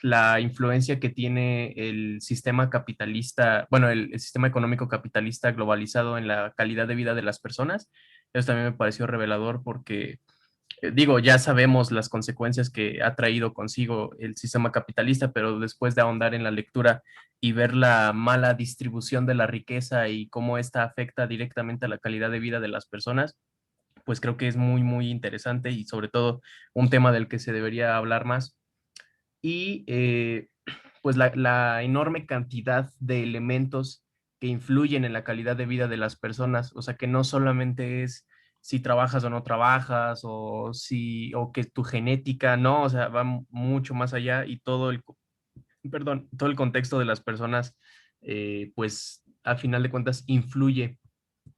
S2: la influencia que tiene el sistema capitalista, bueno, el sistema económico capitalista globalizado en la calidad de vida de las personas. Eso también me pareció revelador porque, digo, ya sabemos las consecuencias que ha traído consigo el sistema capitalista, pero después de ahondar en la lectura y ver la mala distribución de la riqueza y cómo esta afecta directamente a la calidad de vida de las personas, pues creo que es muy, muy interesante y sobre todo un tema del que se debería hablar más. Y pues la enorme cantidad de elementos que influyen en la calidad de vida de las personas, o sea que no solamente es si trabajas o no trabajas, o que tu genética, no, o sea, va mucho más allá y todo el contexto de las personas, pues a final de cuentas influye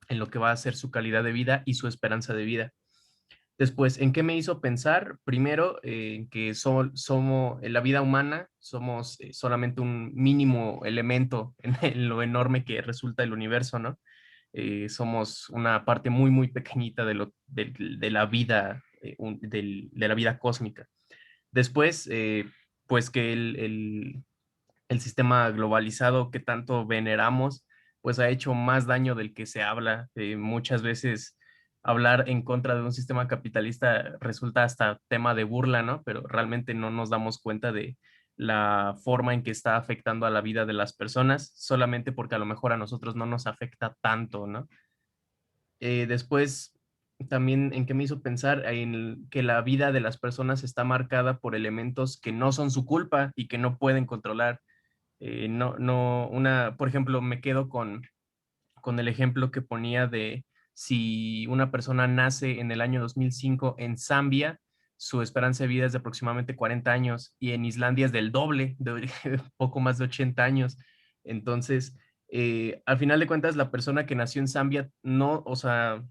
S2: en lo que va a ser su calidad de vida y su esperanza de vida. Después, ¿en qué me hizo pensar? Primero, en que somos, en la vida humana, somos solamente un mínimo elemento en lo enorme que resulta el universo, ¿no? Somos una parte muy, muy pequeñita de la vida, de la vida cósmica. Después, pues que el sistema globalizado que tanto veneramos, pues ha hecho más daño del que se habla. Muchas veces hablar en contra de un sistema capitalista resulta hasta tema de burla, ¿no? Pero realmente no nos damos cuenta de la forma en que está afectando a la vida de las personas, solamente porque a lo mejor a nosotros no nos afecta tanto, ¿no? Después, también en qué me hizo pensar en que la vida de las personas está marcada por elementos que no son su culpa y que no pueden controlar. Por ejemplo, me quedo con el ejemplo que ponía de si una persona nace en el año 2005 en Zambia, su esperanza de vida es de aproximadamente 40 años y en Islandia es del doble, de poco más de 80 años. Entonces, al final de cuentas, la persona que nació en Zambia no, o sea,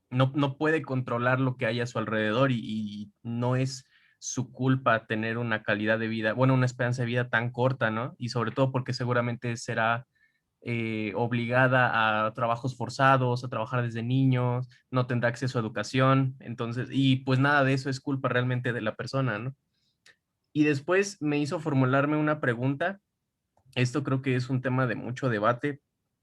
S2: no puede controlar lo que hay a su alrededor y no es su culpa tener una calidad de vida, bueno, una esperanza de vida tan corta, ¿no? Y sobre todo porque seguramente será obligada a trabajos forzados, a trabajar desde niños, no tendrá acceso a educación, entonces, y pues nada de eso es culpa realmente de la persona, ¿no? Y después me hizo formularme una pregunta, esto creo que es un tema de mucho debate,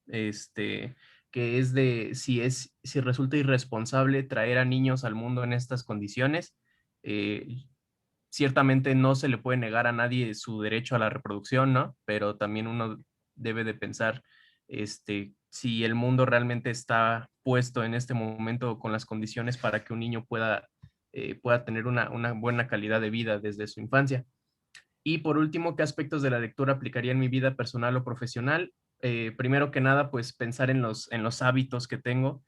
S2: que es de si resulta irresponsable traer a niños al mundo en estas condiciones. Ciertamente no se le puede negar a nadie su derecho a la reproducción, ¿no? Pero también uno debe de pensar si el mundo realmente está puesto en este momento con las condiciones para que un niño pueda tener una buena calidad de vida desde su infancia. Y por último, ¿qué aspectos de la lectura aplicaría en mi vida personal o profesional? Primero que nada, pues pensar en los hábitos que tengo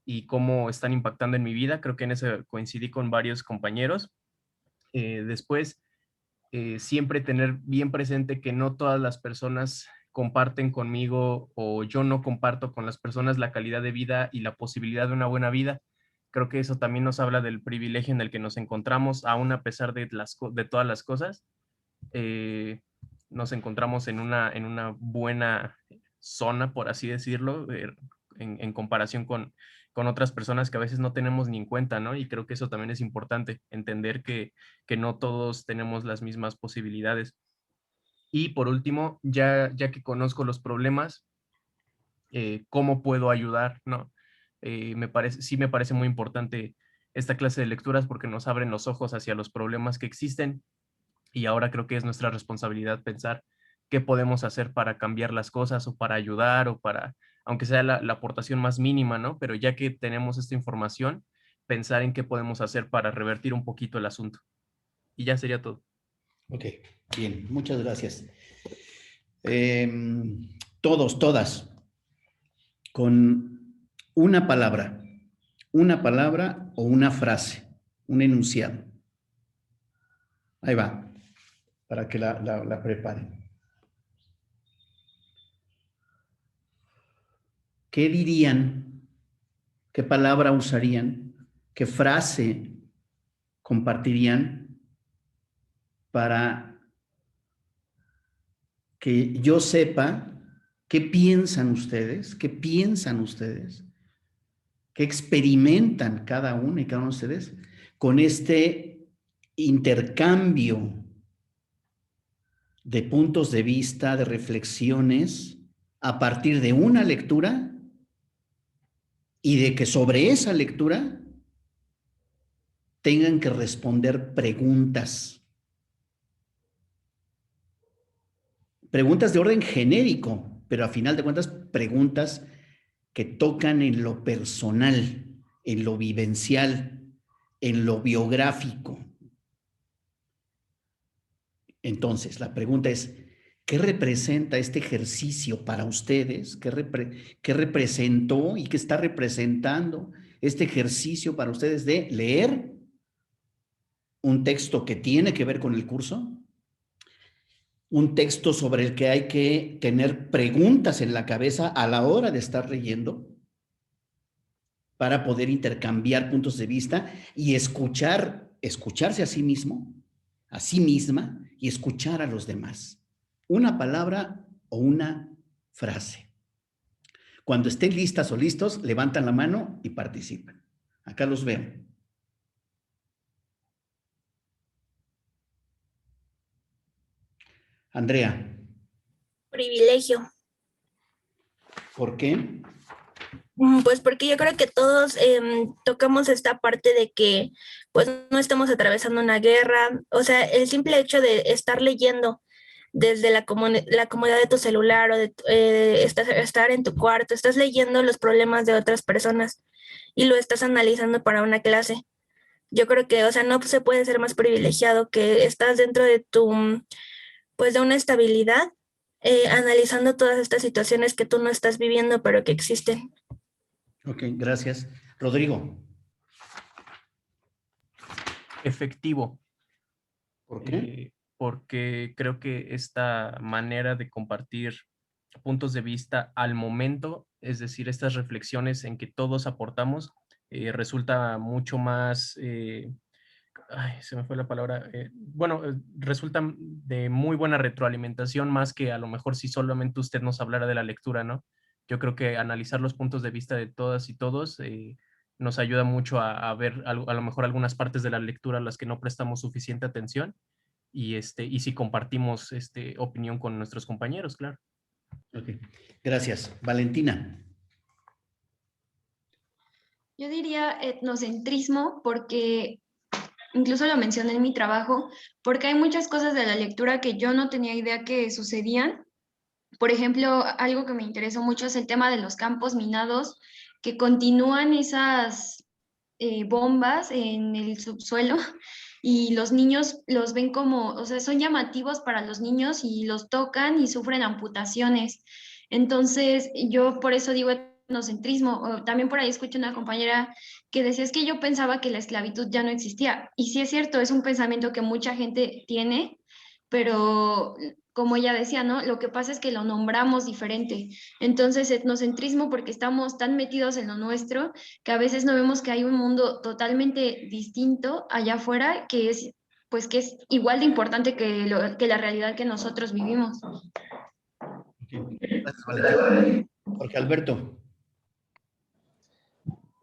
S2: y cómo están impactando en mi vida. Creo que en eso coincidí con varios compañeros. Después, siempre tener bien presente que no todas las personas comparten conmigo o yo no comparto con las personas la calidad de vida y la posibilidad de una buena vida. Creo que eso también nos habla del privilegio en el que nos encontramos, aún a pesar de todas las cosas. Nos encontramos en una buena zona, por así decirlo, en comparación con otras personas que a veces no tenemos ni en cuenta, ¿no? Y creo que eso también es importante, entender que no todos tenemos las mismas posibilidades. Y por último, ya que conozco los problemas, ¿cómo puedo ayudar? ¿No? Sí me parece muy importante esta clase de lecturas porque nos abren los ojos hacia los problemas que existen y ahora creo que es nuestra responsabilidad pensar qué podemos hacer para cambiar las cosas o para ayudar o para, aunque sea la aportación más mínima, ¿no? Pero ya que tenemos esta información, pensar en qué podemos hacer para revertir un poquito el asunto. Y ya sería todo.
S1: Ok, bien, muchas gracias. Todas, con una palabra o una frase, un enunciado. Ahí va, para que la preparen. ¿Qué dirían? ¿Qué palabra usarían? ¿Qué frase compartirían para que yo sepa qué piensan ustedes, qué experimentan cada uno y cada uno de ustedes con este intercambio de puntos de vista, de reflexiones, a partir de una lectura y de que sobre esa lectura tengan que responder preguntas de orden genérico, pero a final de cuentas preguntas que tocan en lo personal, en lo vivencial, en lo biográfico. Entonces, la pregunta es, ¿qué representa este ejercicio para ustedes? ¿Qué representó y qué está representando este ejercicio para ustedes de leer un texto que tiene que ver con el curso, un texto sobre el que hay que tener preguntas en la cabeza a la hora de estar leyendo para poder intercambiar puntos de vista y escucharse a sí mismo, a sí misma y escuchar a los demás. Una palabra o una frase. Cuando estén listas o listos, levantan la mano y participan. Acá los veo. Andrea.
S4: Privilegio.
S1: ¿Por qué?
S4: Pues porque yo creo que todos tocamos esta parte de que pues no estamos atravesando una guerra, o sea, el simple hecho de estar leyendo desde la comodidad de tu celular o de estar en tu cuarto, estás leyendo los problemas de otras personas y lo estás analizando para una clase. Yo creo que, o sea, no se puede ser más privilegiado que estás dentro de pues de una estabilidad, analizando todas estas situaciones que tú no estás viviendo, pero que existen.
S1: Ok, gracias. Rodrigo.
S12: Efectivo.
S1: ¿Por qué?
S12: Porque creo que esta manera de compartir puntos de vista al momento, es decir, estas reflexiones en que todos aportamos, resulta mucho más, se me fue la palabra, resulta de muy buena retroalimentación, más que a lo mejor si solamente usted nos hablara de la lectura, ¿no? Yo creo que analizar los puntos de vista de todas y todos nos ayuda mucho a ver a lo mejor algunas partes de la lectura a las que no prestamos suficiente atención y si compartimos opinión con nuestros compañeros, claro.
S1: Ok, gracias. Valentina.
S7: Yo diría etnocentrismo porque incluso lo mencioné en mi trabajo, porque hay muchas cosas de la lectura que yo no tenía idea que sucedían. Por ejemplo, algo que me interesó mucho es el tema de los campos minados, que continúan esas bombas en el subsuelo y los niños los ven como, o sea, son llamativos para los niños y los tocan y sufren amputaciones. Entonces, yo por eso digo etnocentrismo. O también por ahí escuché una compañera que decía, es que yo pensaba que la esclavitud ya no existía. Y sí es cierto, es un pensamiento que mucha gente tiene, pero como ella decía, ¿no? Lo que pasa es que lo nombramos diferente. Entonces, etnocentrismo porque estamos tan metidos en lo nuestro que a veces no vemos que hay un mundo totalmente distinto allá afuera que es, pues, que es igual de importante que la realidad que nosotros vivimos.
S1: Okay. Gracias, Valentina. Jorge Alberto.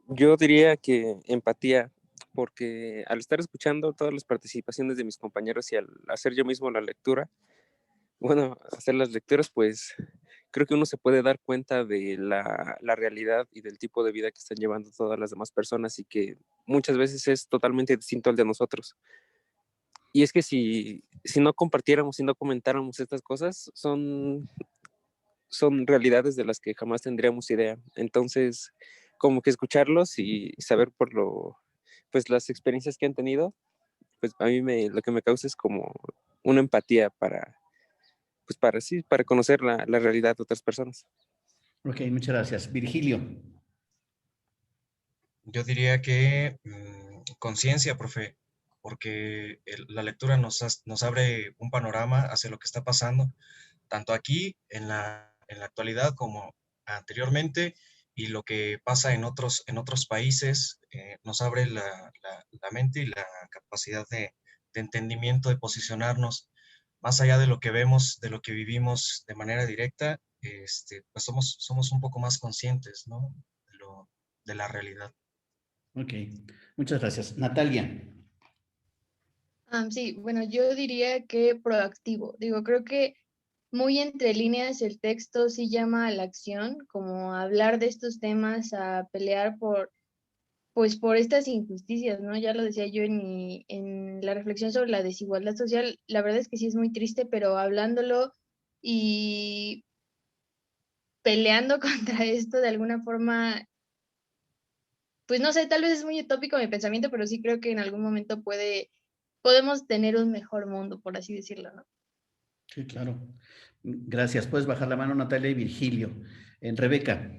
S6: Yo diría que empatía, porque al estar escuchando todas las participaciones de mis compañeros y al hacer yo mismo la lectura, hacer las lecturas, pues creo que uno se puede dar cuenta de la realidad y del tipo de vida que están llevando todas las demás personas y que muchas veces es totalmente distinto al de nosotros. Y es que si no compartiéramos, si no comentáramos estas cosas, son realidades de las que jamás tendríamos idea. Entonces, como que escucharlos y saber pues las experiencias que han tenido, pues a mí lo que me causa es como una empatía para conocer la realidad de otras personas.
S1: Ok, muchas gracias. Virgilio.
S5: Yo diría que conciencia, profe, porque la lectura nos abre un panorama hacia lo que está pasando, tanto aquí en la actualidad como anteriormente, y lo que pasa en otros países, nos abre la mente y la capacidad de entendimiento, de posicionarnos más allá de lo que vemos, de lo que vivimos de manera directa, pues somos un poco más conscientes, ¿no? De la realidad.
S1: Ok, muchas gracias. Natalia.
S9: Sí, bueno, yo diría que proactivo. Digo, creo que muy entre líneas el texto sí llama a la acción, como a hablar de estos temas, a pelear pues por estas injusticias, ¿no? Ya lo decía yo en la reflexión sobre la desigualdad social, la verdad es que sí es muy triste, pero hablándolo y peleando contra esto de alguna forma, pues no sé, tal vez es muy utópico mi pensamiento, pero sí creo que en algún momento podemos tener un mejor mundo, por así decirlo, ¿no?
S1: Sí, claro. Gracias. Puedes bajar la mano, Natalia y Virgilio. Rebeca.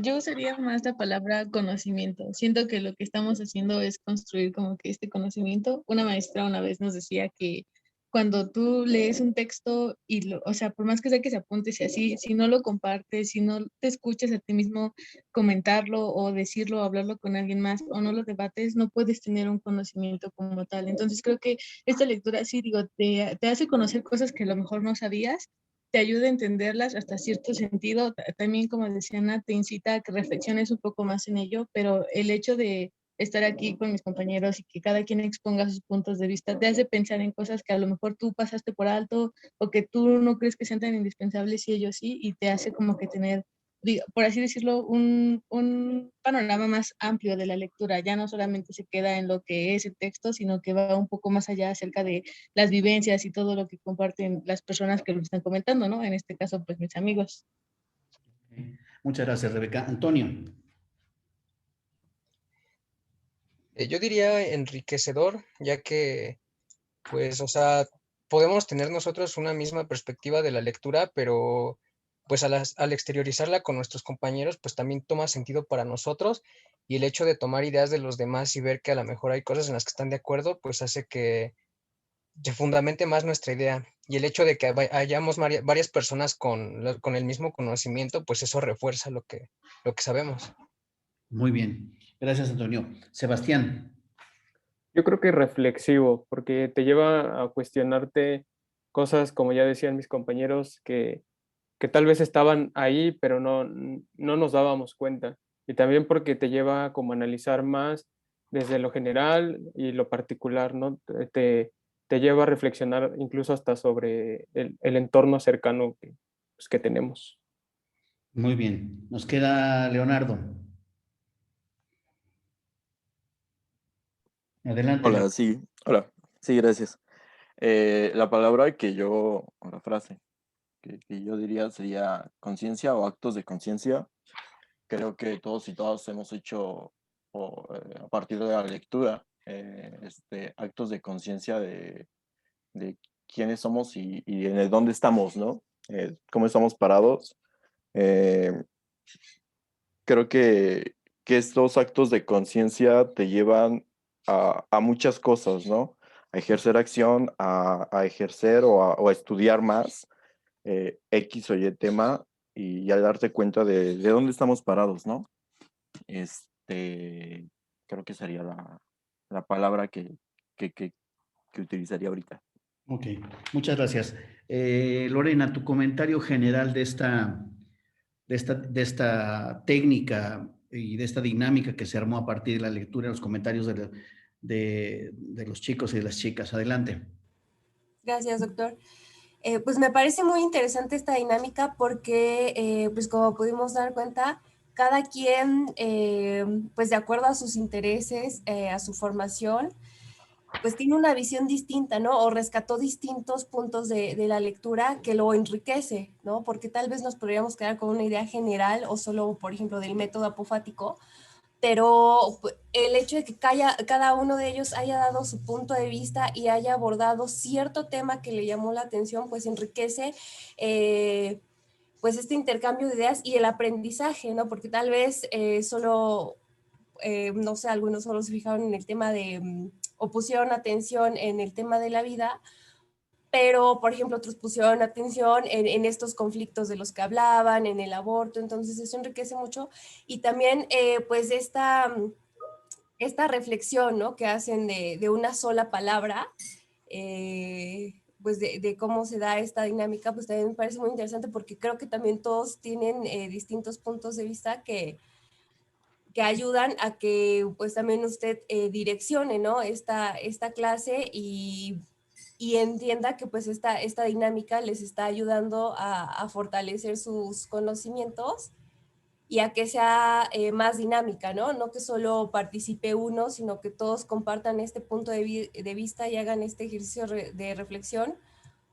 S10: Yo usaría más la palabra conocimiento. Siento que lo que estamos haciendo es construir como que este conocimiento. Una maestra una vez nos decía que cuando tú lees un texto y o sea, por más que sea que se apunte, si así, si no lo compartes, si no te escuchas a ti mismo comentarlo o decirlo o hablarlo con alguien más o no lo debates, no puedes tener un conocimiento como tal. Entonces creo que esta lectura, sí, digo, te hace conocer cosas que a lo mejor no sabías, te ayuda a entenderlas hasta cierto sentido. También, como decía Ana, te incita a que reflexiones un poco más en ello, pero el hecho de estar aquí con mis compañeros y que cada quien exponga sus puntos de vista te hace pensar en cosas que a lo mejor tú pasaste por alto o que tú no crees que sean tan indispensables y ellos sí, y te hace como que tener, por así decirlo, un panorama más amplio de la lectura. Ya no solamente se queda en lo que es el texto, sino que va un poco más allá acerca de las vivencias y todo lo que comparten las personas que lo están comentando, ¿no? En este caso, pues mis amigos.
S1: Muchas gracias, Rebeca. Antonio.
S11: Yo diría enriquecedor, ya que, pues, o sea, podemos tener nosotros una misma perspectiva de la lectura, pero pues al exteriorizarla con nuestros compañeros, pues también toma sentido para nosotros, y el hecho de tomar ideas de los demás y ver que a lo mejor hay cosas en las que están de acuerdo, pues hace que se fundamente más nuestra idea. Y el hecho de que hayamos varias personas con el mismo conocimiento, pues eso refuerza lo que sabemos.
S1: Muy bien. Gracias, Antonio. Sebastián.
S2: Yo creo que reflexivo, porque te lleva a cuestionarte cosas, como ya decían mis compañeros, que tal vez estaban ahí, pero no nos dábamos cuenta. Y también porque te lleva como a analizar más desde lo general y lo particular, ¿no? Te lleva a reflexionar incluso hasta sobre el entorno cercano pues, que tenemos.
S1: Muy bien. Nos queda Leonardo. Adelante,
S8: Hola,
S1: Leonardo.
S8: sí, hola, sí, gracias. La palabra que yo, o la frase que yo diría sería conciencia o actos de conciencia. Creo que todos y todas hemos hecho, a partir de la lectura, actos de conciencia de quiénes somos y en el dónde estamos, ¿no? Cómo estamos parados. Eh, Creo que estos actos de conciencia te llevan a muchas cosas, ¿no? A ejercer acción, a ejercer o a estudiar más X o Y tema y al darte cuenta de dónde estamos parados, ¿no? Creo que sería la palabra que utilizaría ahorita.
S1: Ok, muchas gracias. Lorena, tu comentario general de esta técnica y de esta dinámica que se armó a partir de la lectura y los comentarios de los chicos y de las chicas. Adelante.
S13: Gracias, doctor. Pues me parece muy interesante esta dinámica porque, pues como pudimos dar cuenta, cada quien, pues de acuerdo a sus intereses, a su formación, pues tiene una visión distinta, ¿no? O rescató distintos puntos de la lectura que lo enriquece, ¿no? Porque tal vez nos podríamos quedar con una idea general o solo, por ejemplo, del método apofático, pero el hecho de que cada uno de ellos haya dado su punto de vista y haya abordado cierto tema que le llamó la atención, pues enriquece pues este intercambio de ideas y el aprendizaje, ¿no? Porque tal vez no sé, algunos solo se fijaron en el tema o pusieron atención en el tema de la vida, pero, por ejemplo, otros pusieron atención en estos conflictos de los que hablaban, en el aborto, entonces eso enriquece mucho. Y también, pues, esta reflexión, ¿no? Que hacen de una sola palabra, pues, de cómo se da esta dinámica, pues también me parece muy interesante porque creo que también todos tienen distintos puntos de vista que ayudan a que pues también usted direccione, ¿no? Esta clase y entienda que pues esta dinámica les está ayudando a fortalecer sus conocimientos y a que sea más dinámica, ¿no? No que solo participe uno, sino que todos compartan este punto de vista y hagan este ejercicio de reflexión,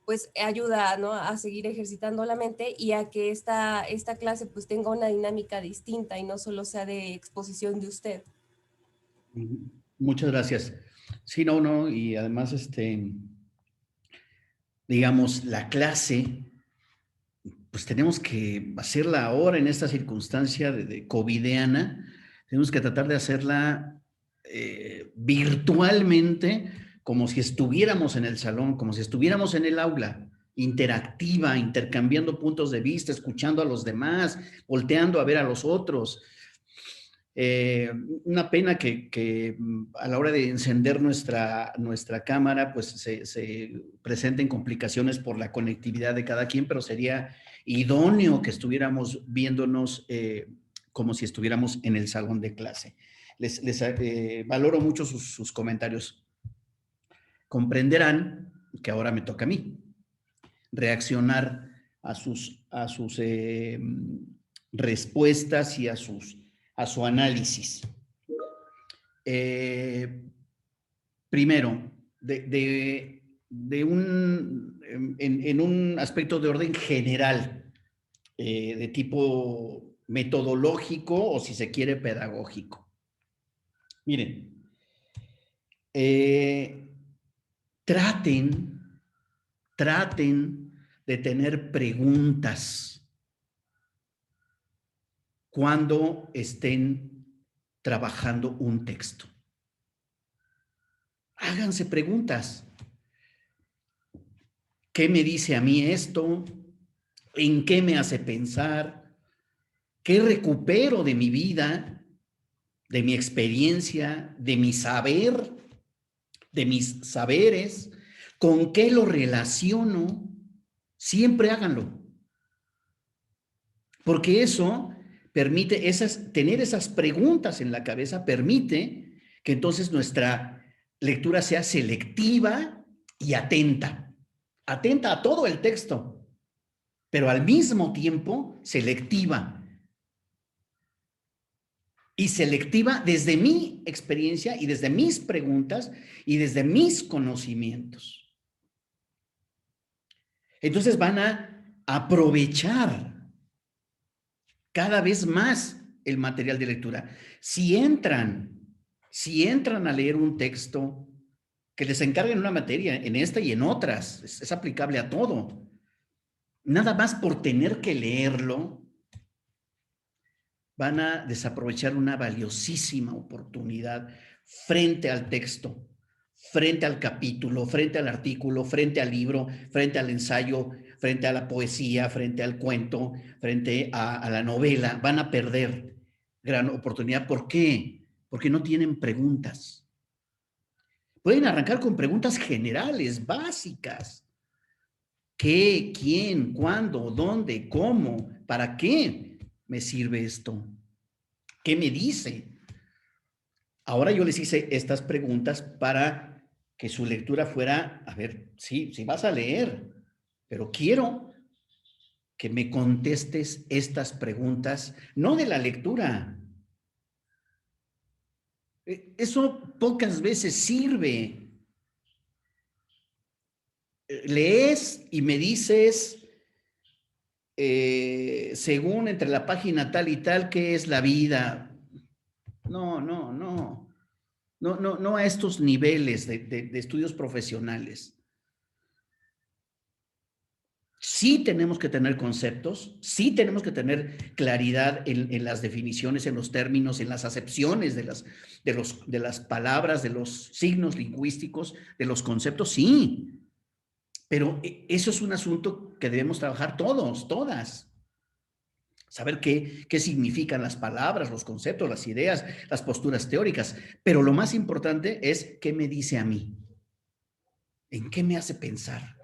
S13: pues ayuda, ¿no? A seguir ejercitando la mente y a que esta clase pues tenga una dinámica distinta y no solo sea de exposición de usted.
S1: Muchas gracias. Sí, no, y además, digamos, la clase pues tenemos que hacerla ahora en esta circunstancia de covidiana, tenemos que tratar de hacerla virtualmente, como si estuviéramos en el salón, como si estuviéramos en el aula, interactiva, intercambiando puntos de vista, escuchando a los demás, volteando a ver a los otros. Una pena que a la hora de encender nuestra cámara, pues se presenten complicaciones por la conectividad de cada quien, pero sería idóneo que estuviéramos viéndonos como si estuviéramos en el salón de clase. Les valoro mucho sus comentarios. Comprenderán que ahora me toca a mí reaccionar a sus respuestas y a su análisis. Primero, en un aspecto de orden general, de tipo metodológico o, si se quiere, pedagógico. Miren, traten de tener preguntas cuando estén trabajando un texto. Háganse preguntas. ¿Qué me dice a mí esto? ¿En qué me hace pensar? ¿Qué recupero de mi vida, de mi experiencia, de mi saber, de mis saberes? ¿Con qué lo relaciono? Siempre háganlo. Porque eso permite, tener esas preguntas en la cabeza permite que entonces nuestra lectura sea selectiva y atenta. Atenta a todo el texto, pero al mismo tiempo selectiva. Y selectiva desde mi experiencia y desde mis preguntas y desde mis conocimientos. Entonces van a aprovechar cada vez más el material de lectura. Si entran a leer un texto que les encarguen una materia, en esta y en otras, es aplicable a todo, nada más por tener que leerlo, van a desaprovechar una valiosísima oportunidad frente al texto, frente al capítulo, frente al artículo, frente al libro, frente al ensayo, frente a la poesía, frente al cuento, frente a la novela. Van a perder gran oportunidad. ¿Por qué? Porque no tienen preguntas. Pueden arrancar con preguntas generales, básicas. ¿Qué? ¿Quién? ¿Cuándo? ¿Dónde? ¿Cómo? ¿Para qué me sirve esto? ¿Qué me dice? Ahora yo les hice estas preguntas para que su lectura fuera, a ver, sí vas a leer, pero quiero que me contestes estas preguntas, no de la lectura. Eso pocas veces sirve. Lees y me dices, según entre la página tal y tal, ¿qué es la vida? No a estos niveles de estudios profesionales. Sí tenemos que tener conceptos, sí tenemos que tener claridad en las definiciones, en los términos, en las acepciones de las palabras, de los signos lingüísticos, de los conceptos, sí. Pero eso es un asunto que debemos trabajar todos, todas. Saber qué significan las palabras, los conceptos, las ideas, las posturas teóricas. Pero lo más importante es qué me dice a mí. ¿En qué me hace pensar?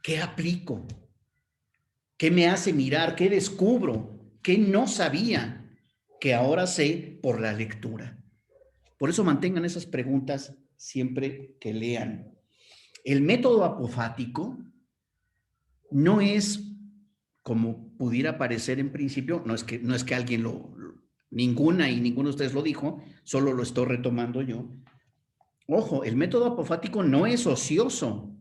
S1: ¿Qué aplico? ¿Qué me hace mirar? ¿Qué descubro? ¿Qué no sabía que ahora sé por la lectura? Por eso mantengan esas preguntas siempre que lean. El método apofático no es, como pudiera parecer en principio, no es que alguien ninguno de ustedes lo dijo, solo lo estoy retomando yo. Ojo, el método apofático no es ocioso.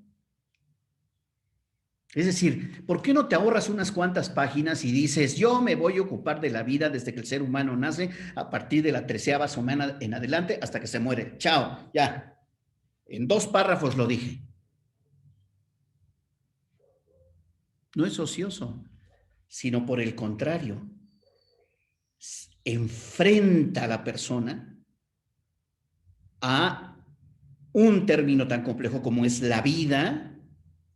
S1: Es decir, ¿por qué no te ahorras unas cuantas páginas y dices, yo me voy a ocupar de la vida desde que el ser humano nace, a partir de la 13ª semana en adelante hasta que se muere? Chao, ya. En 2 párrafos lo dije. No es ocioso. sino por el contrario, enfrenta a la persona a un término tan complejo como es la vida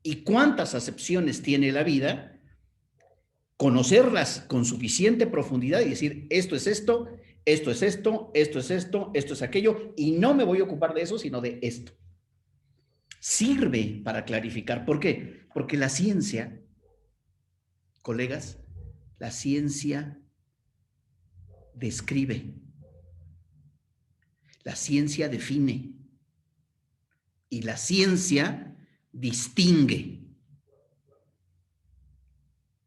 S1: y cuántas acepciones tiene la vida, conocerlas con suficiente profundidad y decir, esto es esto, esto es esto, esto es esto, esto es aquello, y no me voy a ocupar de eso, sino de esto. Sirve para clarificar. ¿Por qué? Porque la ciencia, colegas, la ciencia describe, la ciencia define y la ciencia distingue.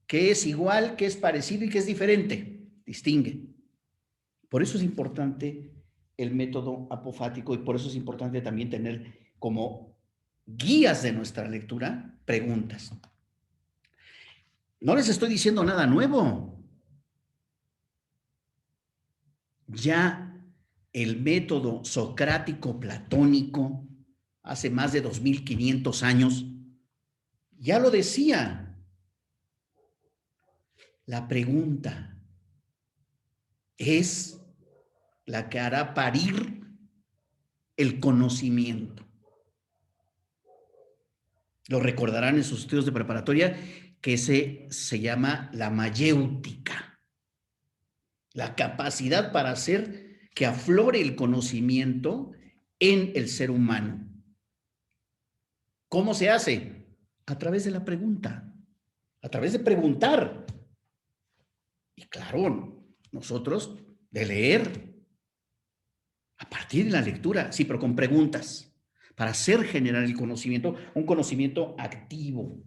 S1: ¿Qué es igual, qué es parecido y qué es diferente? Distingue. Por eso es importante el método apofático y por eso es importante también tener como guías de nuestra lectura preguntas. No les estoy diciendo nada nuevo. Ya el método socrático platónico, hace más de 2500 años, ya lo decía. La pregunta es la que hará parir el conocimiento. Lo recordarán en sus estudios de preparatoria, que se llama la mayéutica. La capacidad para hacer que aflore el conocimiento en el ser humano. ¿Cómo se hace? A través de la pregunta, a través de preguntar. Y claro, nosotros de leer a partir de la lectura, sí, pero con preguntas, para hacer generar el conocimiento, un conocimiento activo.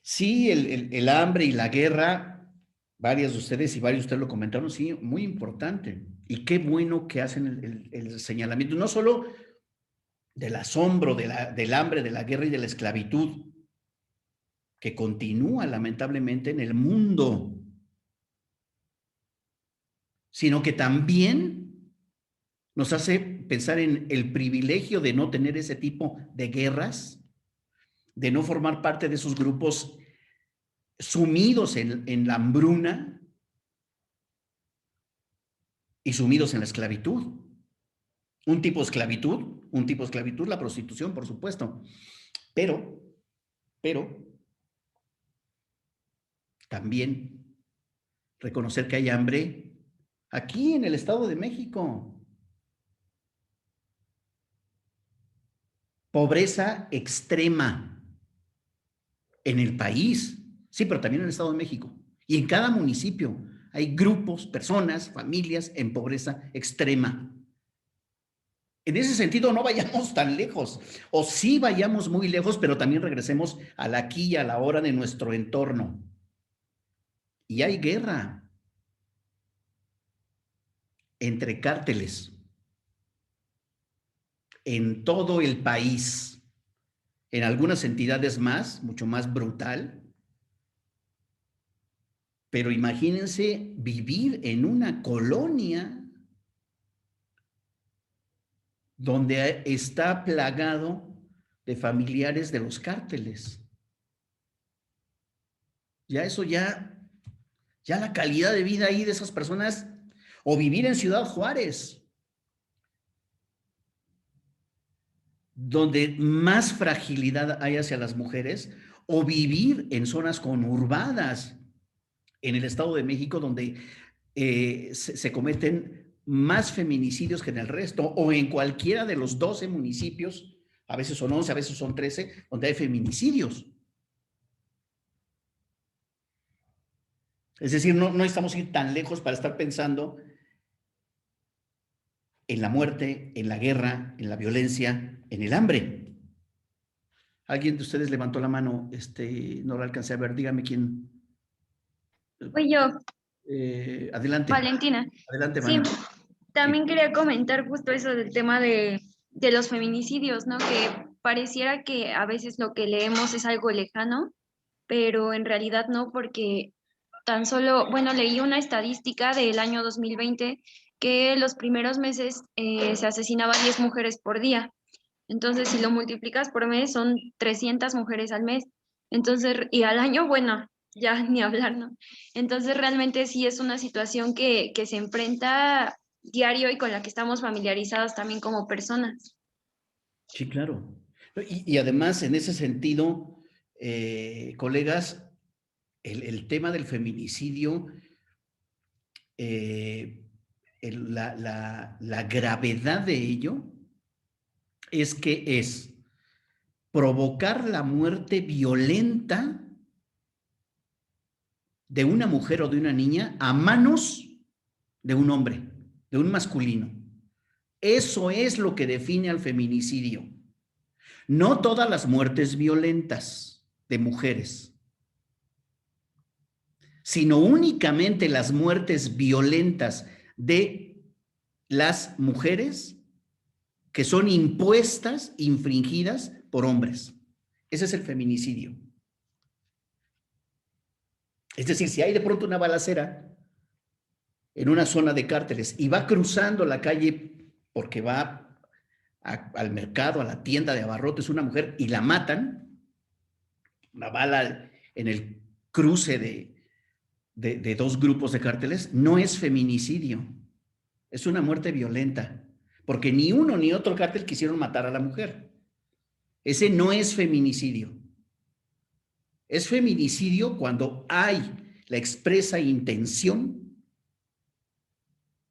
S1: Sí, el hambre y la guerra, varias de ustedes y varios de ustedes lo comentaron, sí, muy importante. Y qué bueno que hacen el señalamiento, no solo del asombro, del hambre, de la guerra y de la esclavitud, que continúa lamentablemente en el mundo, sino que también nos hace pensar en el privilegio de no tener ese tipo de guerras, de no formar parte de esos grupos sumidos en la hambruna y sumidos en la esclavitud. Un tipo de esclavitud, la prostitución, por supuesto, pero también reconocer que hay hambre aquí en el Estado de México. Pobreza extrema en el país, sí, pero también en el Estado de México. Y en cada municipio hay grupos, personas, familias en pobreza extrema. En ese sentido, no vayamos tan lejos, o sí vayamos muy lejos, pero también regresemos al aquí y a la hora de nuestro entorno. Y hay guerra entre cárteles en todo el país, en algunas entidades mucho más brutal, pero imagínense vivir en una colonia donde está plagado de familiares de los cárteles. Ya eso ya la calidad de vida ahí de esas personas, o vivir en Ciudad Juárez, donde más fragilidad hay hacia las mujeres, o vivir en zonas conurbadas en el Estado de México, donde se cometen más feminicidios que en el resto, o en cualquiera de los 12 municipios, a veces son 11, a veces son 13, donde hay feminicidios. Es decir, no estamos ir tan lejos para estar pensando en la muerte, en la guerra, en la violencia, en el hambre. ¿Alguien de ustedes levantó la mano? No lo alcancé a ver. Dígame quién.
S7: Fui yo.
S1: Adelante.
S7: Valentina.
S1: Adelante,
S7: Sí,
S1: Vane.
S7: también
S1: Sí.
S7: quería comentar justo eso del tema de los feminicidios, ¿no? Que pareciera que a veces lo que leemos es algo lejano, pero en realidad no, porque tan solo, bueno, leí una estadística del año 2020 que los primeros meses se asesinaban 10 mujeres por día. Entonces, si lo multiplicas por mes, son 300 mujeres al mes. Entonces, y al año, bueno, ya ni hablar, ¿no? Entonces, realmente sí es una situación que se enfrenta diario y con la que estamos familiarizados también como personas.
S1: Sí, claro. Y además, en ese sentido, colegas, el tema del feminicidio, la gravedad de ello es que es provocar la muerte violenta de una mujer o de una niña a manos de un hombre, de un masculino. Eso es lo que define al feminicidio. No todas las muertes violentas de mujeres, sino únicamente las muertes violentas de las mujeres que son impuestas, infringidas por hombres. Ese es el feminicidio. Es decir, si hay de pronto una balacera en una zona de cárteles y va cruzando la calle porque va al mercado, a la tienda de abarrotes, una mujer, y la matan, una bala en el cruce de dos grupos de cárteles, no es feminicidio, es una muerte violenta, porque ni uno ni otro cártel quisieron matar a la mujer. Ese no es feminicidio. Es feminicidio cuando hay la expresa intención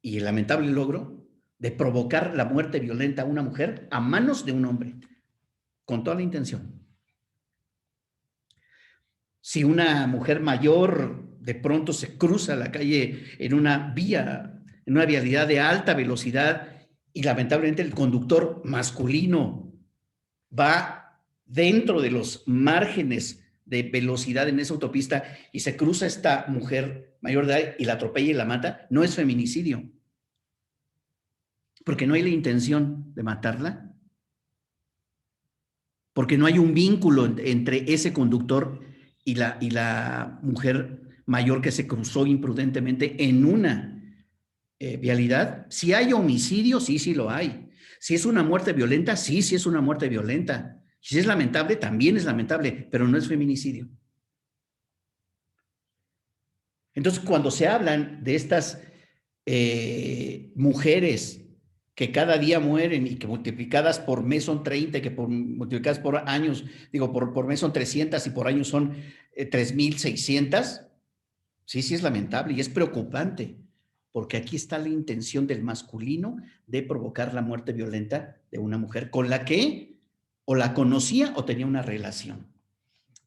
S1: y el lamentable logro de provocar la muerte violenta a una mujer a manos de un hombre, con toda la intención. Si una mujer mayor de pronto se cruza la calle en una vía, en una vialidad de alta velocidad y lamentablemente el conductor masculino va dentro de los márgenes de velocidad en esa autopista y se cruza esta mujer mayor de edad y la atropella y la mata, no es feminicidio. Porque no hay la intención de matarla, porque no hay un vínculo entre ese conductor y la mujer mayor que se cruzó imprudentemente en una vialidad. Si hay homicidio, sí, sí lo hay. Si es una muerte violenta, sí, sí es una muerte violenta. Si es lamentable, también es lamentable, pero no es feminicidio. Entonces, cuando se hablan de estas mujeres que cada día mueren y que multiplicadas por mes son 30, que multiplicadas por años, digo, por mes son 300 y por año son 3,600, sí, sí es lamentable y es preocupante, porque aquí está la intención del masculino de provocar la muerte violenta de una mujer con la que o la conocía o tenía una relación.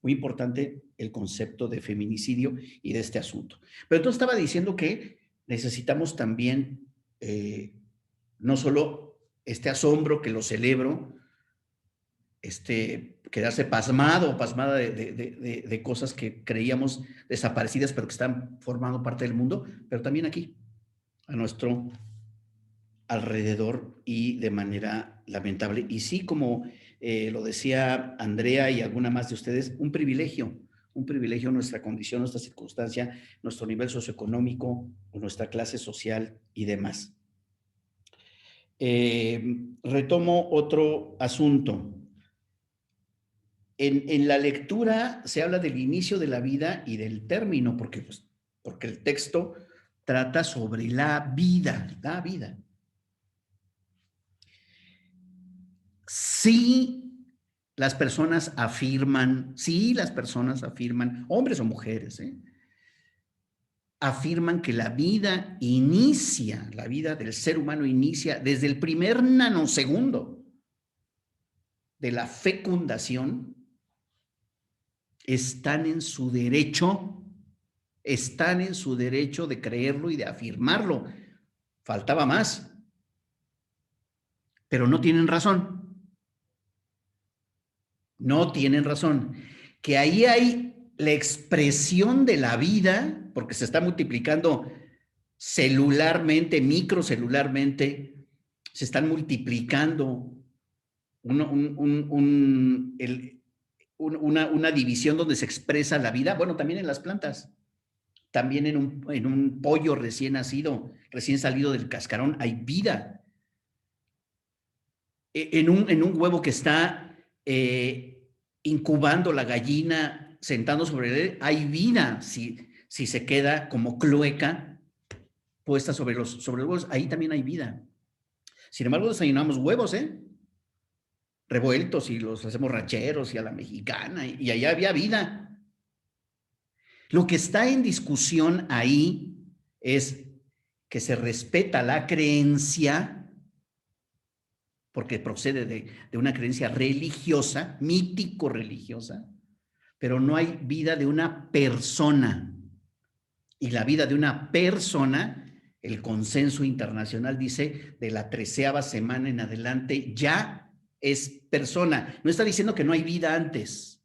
S1: Muy importante el concepto de feminicidio y de este asunto. Pero entonces estaba diciendo que necesitamos también no solo este asombro que lo celebro, quedarse pasmado o pasmada de cosas que creíamos desaparecidas pero que están formando parte del mundo, pero también aquí, a nuestro alrededor y de manera lamentable. Y sí, como lo decía Andrea y alguna más de ustedes, un privilegio nuestra condición, nuestra circunstancia, nuestro nivel socioeconómico, nuestra clase social y demás. Retomo otro asunto. En la lectura se habla del inicio de la vida y del término, porque el texto trata sobre la vida, la vida. Sí, las personas afirman, hombres o mujeres, afirman que la vida del ser humano inicia desde el primer nanosegundo de la fecundación. Están en su derecho de creerlo y de afirmarlo. Faltaba más, pero no tienen razón. No tienen razón. Que ahí hay la expresión de la vida, porque se está multiplicando celularmente, microcelularmente, se están multiplicando una división donde se expresa la vida, bueno, también en las plantas, también en un pollo recién salido del cascarón, hay vida. En un huevo que está incubando la gallina, sentando sobre él, hay vida si se queda como cloaca puesta sobre los huevos, ahí también hay vida. Sin embargo, desayunamos huevos, revueltos y los hacemos rancheros y a la mexicana, y allá había vida. Lo que está en discusión ahí es que se respeta la creencia, porque procede de una creencia religiosa, mítico-religiosa, pero no hay vida de una persona. Y la vida de una persona, el consenso internacional dice, de la 13ª semana en adelante ya es persona. No está diciendo que no hay vida antes.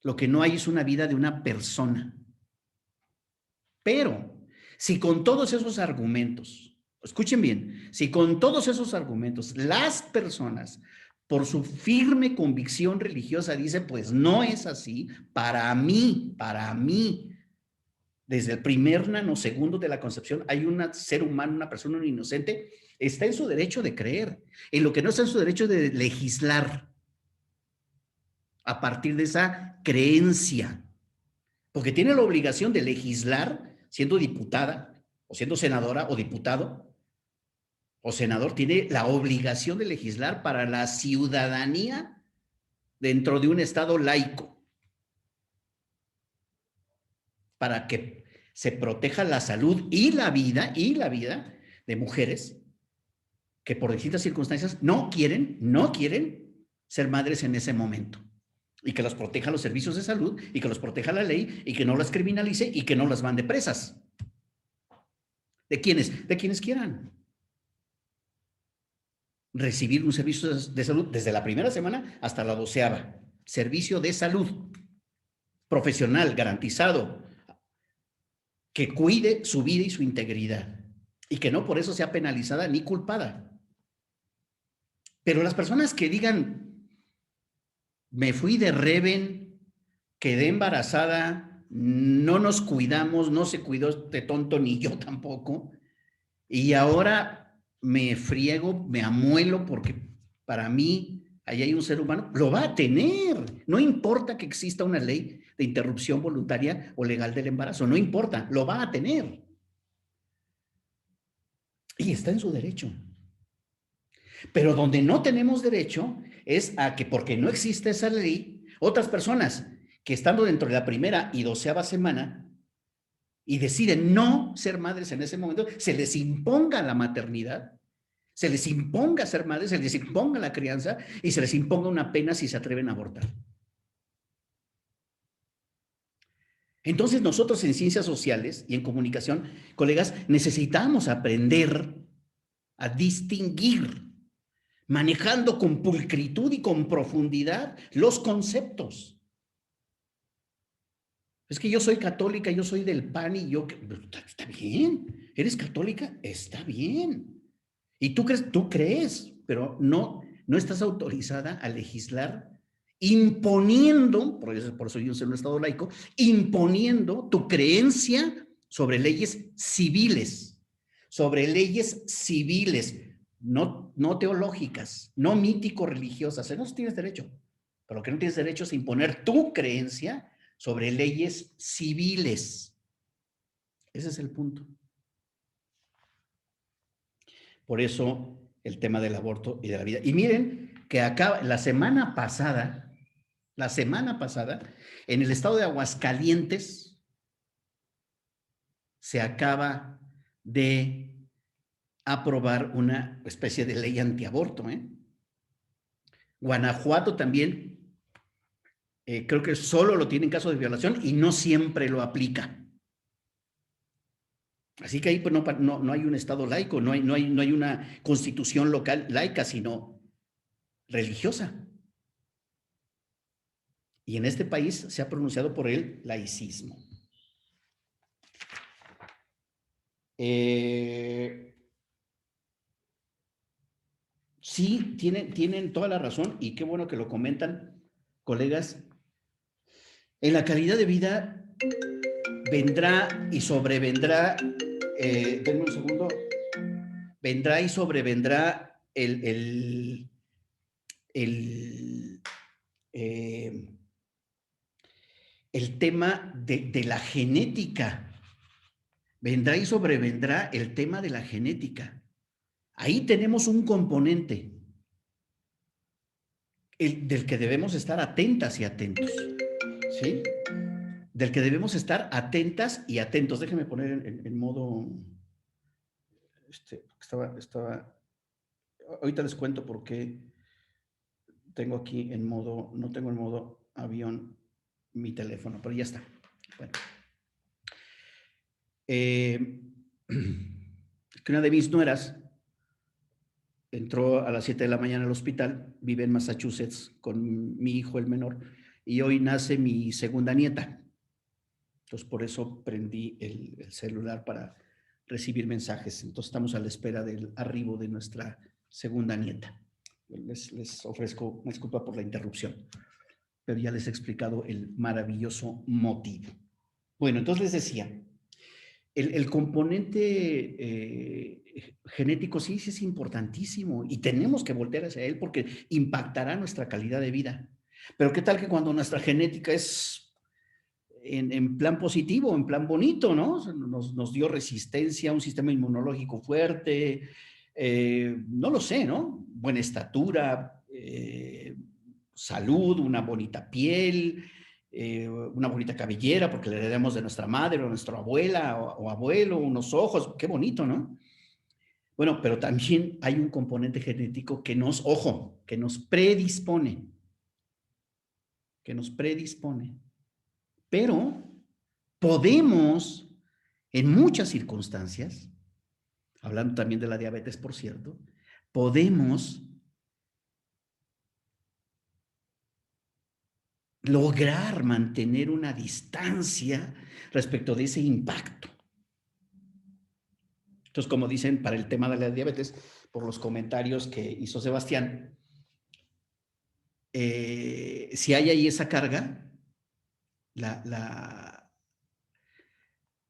S1: Lo que no hay es una vida de una persona. Pero si con todos esos argumentos, escuchen bien, si con todos esos argumentos las personas, por su firme convicción religiosa, dicen, pues no es así, para mí, desde el primer nanosegundo de la concepción, hay un ser humano, una persona, un inocente, está en su derecho de creer. En lo que no está en su derecho de legislar a partir de esa creencia. Porque tiene la obligación de legislar siendo diputada, o siendo senadora, o diputado, o senador, tiene la obligación de legislar para la ciudadanía dentro de un estado laico, para que se proteja la salud y la vida de mujeres que por distintas circunstancias no quieren ser madres en ese momento, y que las protejan los servicios de salud, y que los proteja la ley, y que no las criminalice, y que no las mande presas. ¿De quiénes? De quienes quieran recibir un servicio de salud desde la primera semana hasta la 12ª. Servicio de salud profesional, garantizado, que cuide su vida y su integridad, y que no por eso sea penalizada ni culpada. Pero las personas que digan, me fui de Reven, quedé embarazada, no nos cuidamos, no se cuidó este tonto ni yo tampoco, y ahora me friego, me amuelo porque para mí ahí hay un ser humano, lo va a tener. No importa que exista una ley de interrupción voluntaria o legal del embarazo, no importa, lo va a tener. Y está en su derecho. Pero donde no tenemos derecho es a que, porque no existe esa ley, otras personas que estando dentro de la primera y 12ª semana y deciden no ser madres en ese momento, se les imponga la maternidad, se les imponga ser madres, se les imponga la crianza y se les imponga una pena si se atreven a abortar. Entonces nosotros en ciencias sociales y en comunicación, colegas, necesitamos aprender a distinguir, manejando con pulcritud y con profundidad los conceptos. Es que yo soy católica, yo soy del PAN y yo... Está bien, ¿eres católica? Está bien. Y tú crees, pero no estás autorizada a legislar imponiendo, por eso yo soy un estado laico, imponiendo tu creencia sobre leyes civiles, no teológicas, no mítico-religiosas. En eso tienes derecho, pero lo que no tienes derecho es imponer tu creencia sobre leyes civiles. Ese es el punto. Por eso el tema del aborto y de la vida. Y miren que acaba, la semana pasada, en el estado de Aguascalientes, se acaba de aprobar una especie de ley antiaborto. Guanajuato también, creo que solo lo tiene en caso de violación y no siempre lo aplica. Así que ahí pues, no hay un estado laico, no hay una constitución local laica, sino religiosa. Y en este país se ha pronunciado por el laicismo. Sí, tienen toda la razón, y qué bueno que lo comentan, colegas. En la calidad de vida vendrá y sobrevendrá, denme un segundo, vendrá y sobrevendrá el el tema de la genética. Vendrá y sobrevendrá el tema de la genética. Ahí tenemos un componente del que debemos estar atentas y atentos, ¿sí? Del que debemos estar atentas y atentos. Déjenme poner en modo... Ahorita les cuento por qué tengo aquí en modo... No tengo en modo avión mi teléfono, pero ya está. Bueno. Que una de mis nueras entró a las 7 de la mañana al hospital, vive en Massachusetts con mi hijo, el menor, y hoy nace mi segunda nieta. Entonces, por eso prendí el celular para recibir mensajes. Entonces, estamos a la espera del arribo de nuestra segunda nieta. Les ofrezco una disculpa por la interrupción, pero ya les he explicado el maravilloso motivo. Bueno, entonces les decía, el componente genético sí es importantísimo y tenemos que voltear hacia él porque impactará nuestra calidad de vida. Pero ¿qué tal que cuando nuestra genética es en plan positivo, en plan bonito, ¿no? Nos dio resistencia, un sistema inmunológico fuerte, no lo sé, ¿no? Buena estatura, salud, una bonita piel, una bonita cabellera, porque le heredamos de nuestra madre o nuestra abuela o abuelo, unos ojos, qué bonito, ¿no? Bueno, pero también hay un componente genético que nos, ojo, que nos predispone. Pero podemos, en muchas circunstancias, hablando también de la diabetes, por cierto, podemos lograr mantener una distancia respecto de ese impacto. Entonces, como dicen, para el tema de la diabetes, por los comentarios que hizo Sebastián, si hay ahí esa carga, la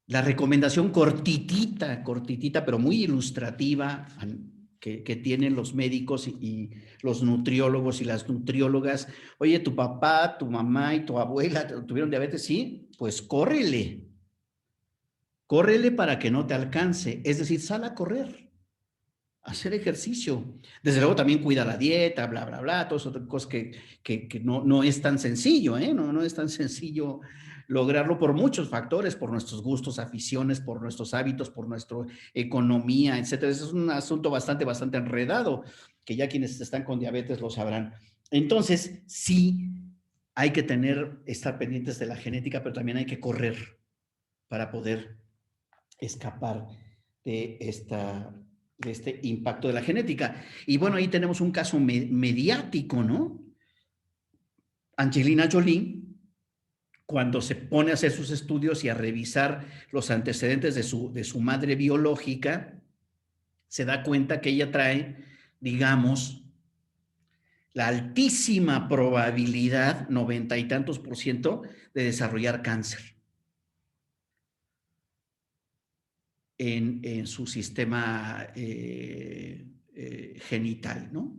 S1: recomendación cortitita, pero muy ilustrativa, que tienen los médicos y los nutriólogos y las nutriólogas. Oye, tu papá, tu mamá y tu abuela tuvieron diabetes, ¿sí? Pues córrele para que no te alcance. Es decir, sal a correr, hacer ejercicio. Desde luego también cuida la dieta, bla, bla, bla, todas otras cosas que no es tan sencillo, ¿eh? No es tan sencillo lograrlo por muchos factores, por nuestros gustos, aficiones, por nuestros hábitos, por nuestra economía, etcétera. Es un asunto bastante enredado, que ya quienes están con diabetes lo sabrán. Entonces, sí, hay que estar pendientes de la genética, pero también hay que correr para poder escapar de este impacto de la genética. Y bueno, ahí tenemos un caso mediático, ¿no? Angelina Jolie, cuando se pone a hacer sus estudios y a revisar los antecedentes de su madre biológica, se da cuenta que ella trae, digamos, la altísima probabilidad, 90 y tantos %, de desarrollar cáncer en su sistema genital, ¿no?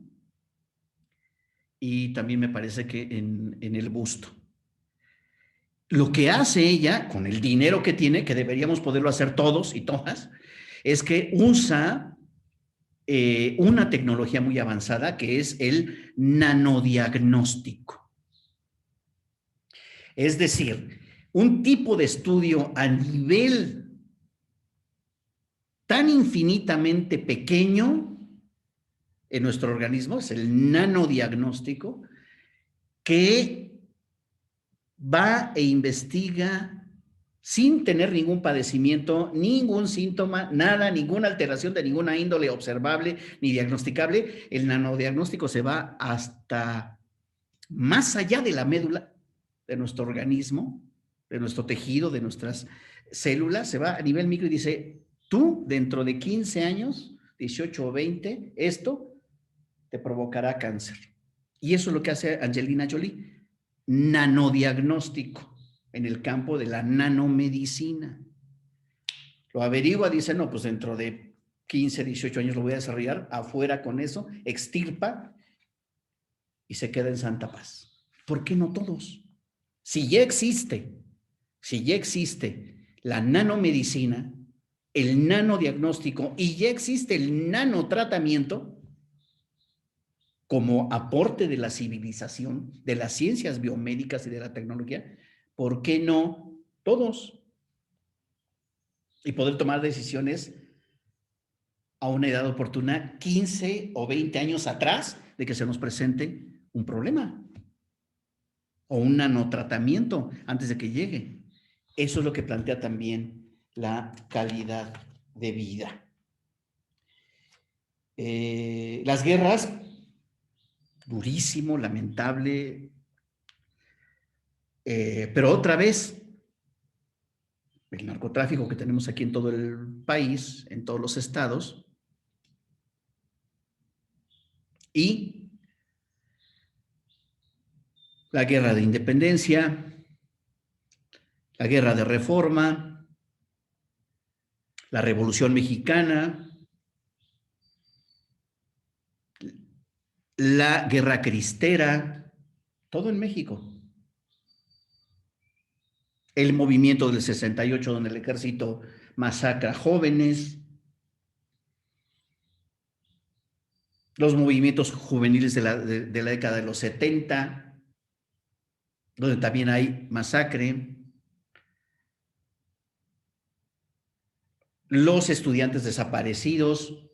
S1: Y también me parece que en el busto. Lo que hace ella, con el dinero que tiene, que deberíamos poderlo hacer todos y todas, es que usa una tecnología muy avanzada que es el nanodiagnóstico. Es decir, un tipo de estudio a nivel tan infinitamente pequeño en nuestro organismo, es el nanodiagnóstico, que va e investiga sin tener ningún padecimiento, ningún síntoma, nada, ninguna alteración de ninguna índole observable ni diagnosticable. El nanodiagnóstico se va hasta más allá de la médula de nuestro organismo, de nuestro tejido, de nuestras células, se va a nivel micro y dice, tú dentro de 15 años, 18 o 20, esto te provocará cáncer. Y eso es lo que hace Angelina Jolie. Nanodiagnóstico en el campo de la nanomedicina. Lo averigua, dice, no, pues dentro de 15, 18 años lo voy a desarrollar, afuera con eso, extirpa y se queda en santa paz. ¿Por qué no todos? Si ya existe la nanomedicina, el nanodiagnóstico y ya existe el nanotratamiento como aporte de la civilización, de las ciencias biomédicas y de la tecnología, ¿por qué no todos? Y poder tomar decisiones a una edad oportuna, 15 o 20 años atrás de que se nos presente un problema o un nanotratamiento antes de que llegue. Eso es lo que plantea también la calidad de vida. Las guerras, durísimo, lamentable, pero otra vez, el narcotráfico que tenemos aquí en todo el país, en todos los estados, y la guerra de independencia, la guerra de reforma, la Revolución Mexicana, la guerra cristera, todo en México. El movimiento del 68, donde el ejército masacra jóvenes, los movimientos juveniles de la década de los 70, donde también hay masacre, los estudiantes desaparecidos,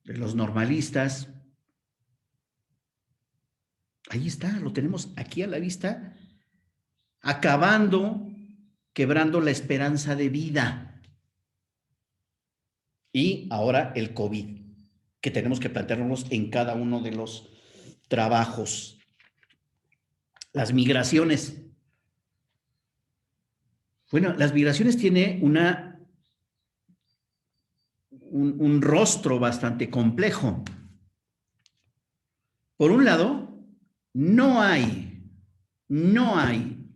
S1: los normalistas. Ahí está, lo tenemos aquí a la vista, acabando, quebrando la esperanza de vida. Y ahora el COVID, que tenemos que plantearnos en cada uno de los trabajos. Las migraciones. Bueno, las migraciones tienen un rostro bastante complejo. Por un lado, no hay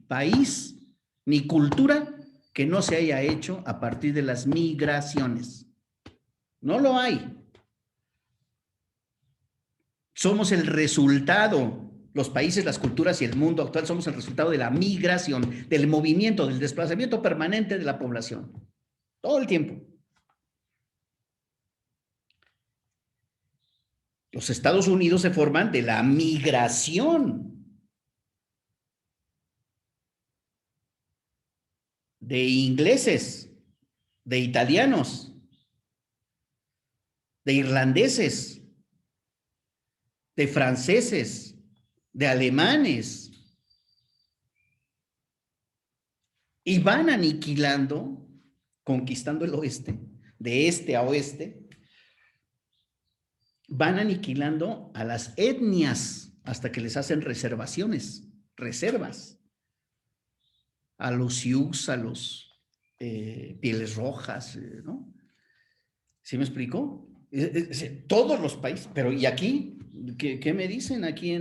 S1: país ni cultura que no se haya hecho a partir de las migraciones. No lo hay. Somos el resultado, los países, las culturas y el mundo actual somos el resultado de la migración, del movimiento, del desplazamiento permanente de la población. Todo el tiempo. Los Estados Unidos se forman de la migración de ingleses, de italianos, de irlandeses, de franceses, de alemanes, y van aniquilando, conquistando el oeste, de este a oeste, van aniquilando a las etnias hasta que les hacen reservas, a los sioux, a los pieles rojas, ¿no? ¿Sí me explico? Todos los países, pero ¿y aquí? ¿Qué me dicen aquí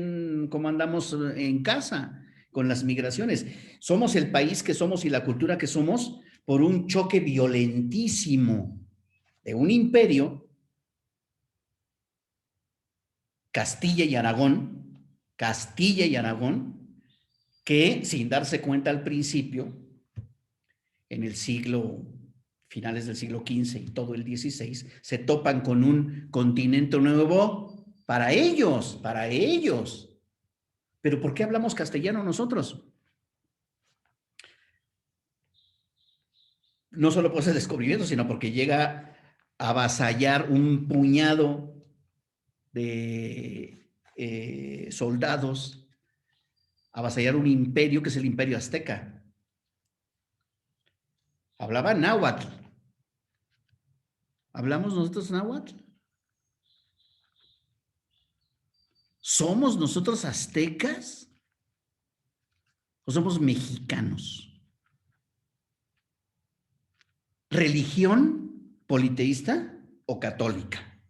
S1: cómo andamos en casa con las migraciones? Somos el país que somos y la cultura que somos por un choque violentísimo de un imperio, Castilla y Aragón, que sin darse cuenta al principio, en el finales del siglo XV y todo el XVI, se topan con un continente nuevo para ellos. ¿Pero por qué hablamos castellano nosotros? No solo por ese descubrimiento, sino porque llega a avasallar un puñado de soldados, avasallar un imperio que es el imperio azteca. Hablaba náhuatl. ¿Hablamos nosotros náhuatl? ¿Somos nosotros aztecas? ¿O somos mexicanos? ¿Religión politeísta o católica?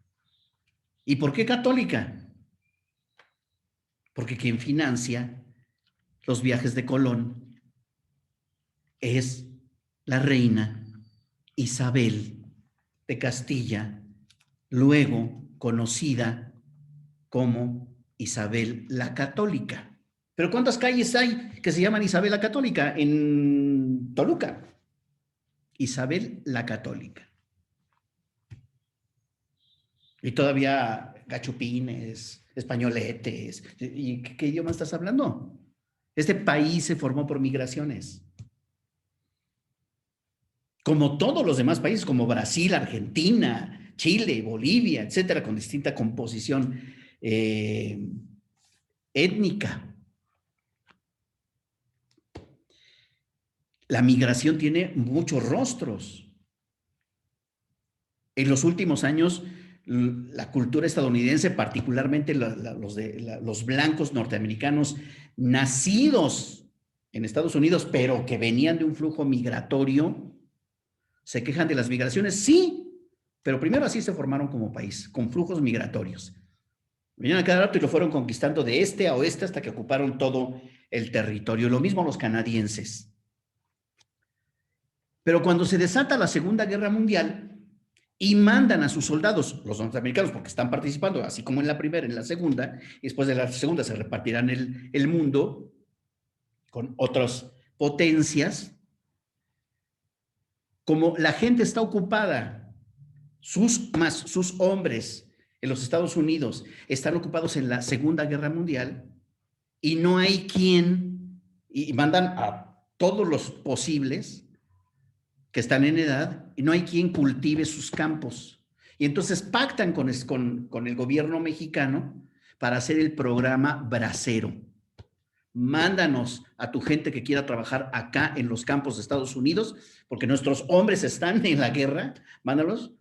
S1: ¿Y por qué católica? Porque quien financia los viajes de Colón es la reina Isabel de Castilla, luego conocida como Isabel la Católica. Pero ¿cuántas calles hay que se llaman Isabel la Católica en Toluca? Isabel la Católica. Y todavía gachupines, españoletes. ¿Y qué idioma estás hablando? Este país se formó por migraciones. Como todos los demás países, como Brasil, Argentina, Chile, Bolivia, etcétera, con distinta composición étnica. La migración tiene muchos rostros. En los últimos años, la cultura estadounidense, particularmente los blancos norteamericanos nacidos en Estados Unidos, pero que venían de un flujo migratorio, se quejan de las migraciones, sí, pero primero así se formaron como país, con flujos migratorios. Venían a cada rato y lo fueron conquistando de este a oeste hasta que ocuparon todo el territorio. Lo mismo los canadienses. Pero cuando se desata la Segunda Guerra Mundial y mandan a sus soldados, los norteamericanos, porque están participando, así como en la primera, en la segunda, y después de la segunda se repartirán el mundo con otras potencias, como la gente está ocupada, sus hombres en los Estados Unidos están ocupados en la Segunda Guerra Mundial y no hay quien, y mandan a todos los posibles que están en edad, y no hay quien cultive sus campos. Y entonces pactan con el gobierno mexicano para hacer el programa Bracero. Mándanos a tu gente que quiera trabajar acá en los campos de Estados Unidos, porque nuestros hombres están en la guerra, mándalos.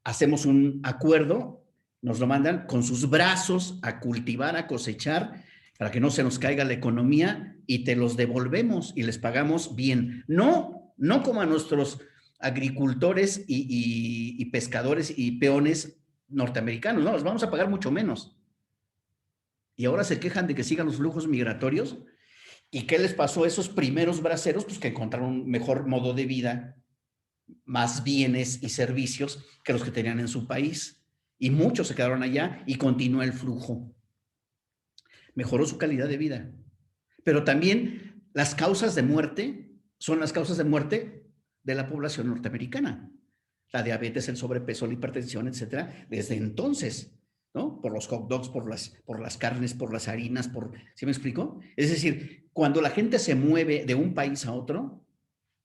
S1: Hacemos un acuerdo, nos lo mandan con sus brazos a cultivar, a cosechar, para que no se nos caiga la economía, y te los devolvemos y les pagamos bien. No como a nuestros agricultores y pescadores y peones norteamericanos, no, los vamos a pagar mucho menos. Y ahora se quejan de que sigan los flujos migratorios. ¿Y qué les pasó a esos primeros braceros? Pues que encontraron un mejor modo de vida, más bienes y servicios que los que tenían en su país. Y muchos se quedaron allá y continuó el flujo. Mejoró su calidad de vida. Pero también las causas de muerte son las causas de muerte de la población norteamericana. La diabetes, el sobrepeso, la hipertensión, etcétera, desde entonces, ¿no? Por los hot dogs, por las carnes, por las harinas, ¿sí me explico? Es decir, cuando la gente se mueve de un país a otro,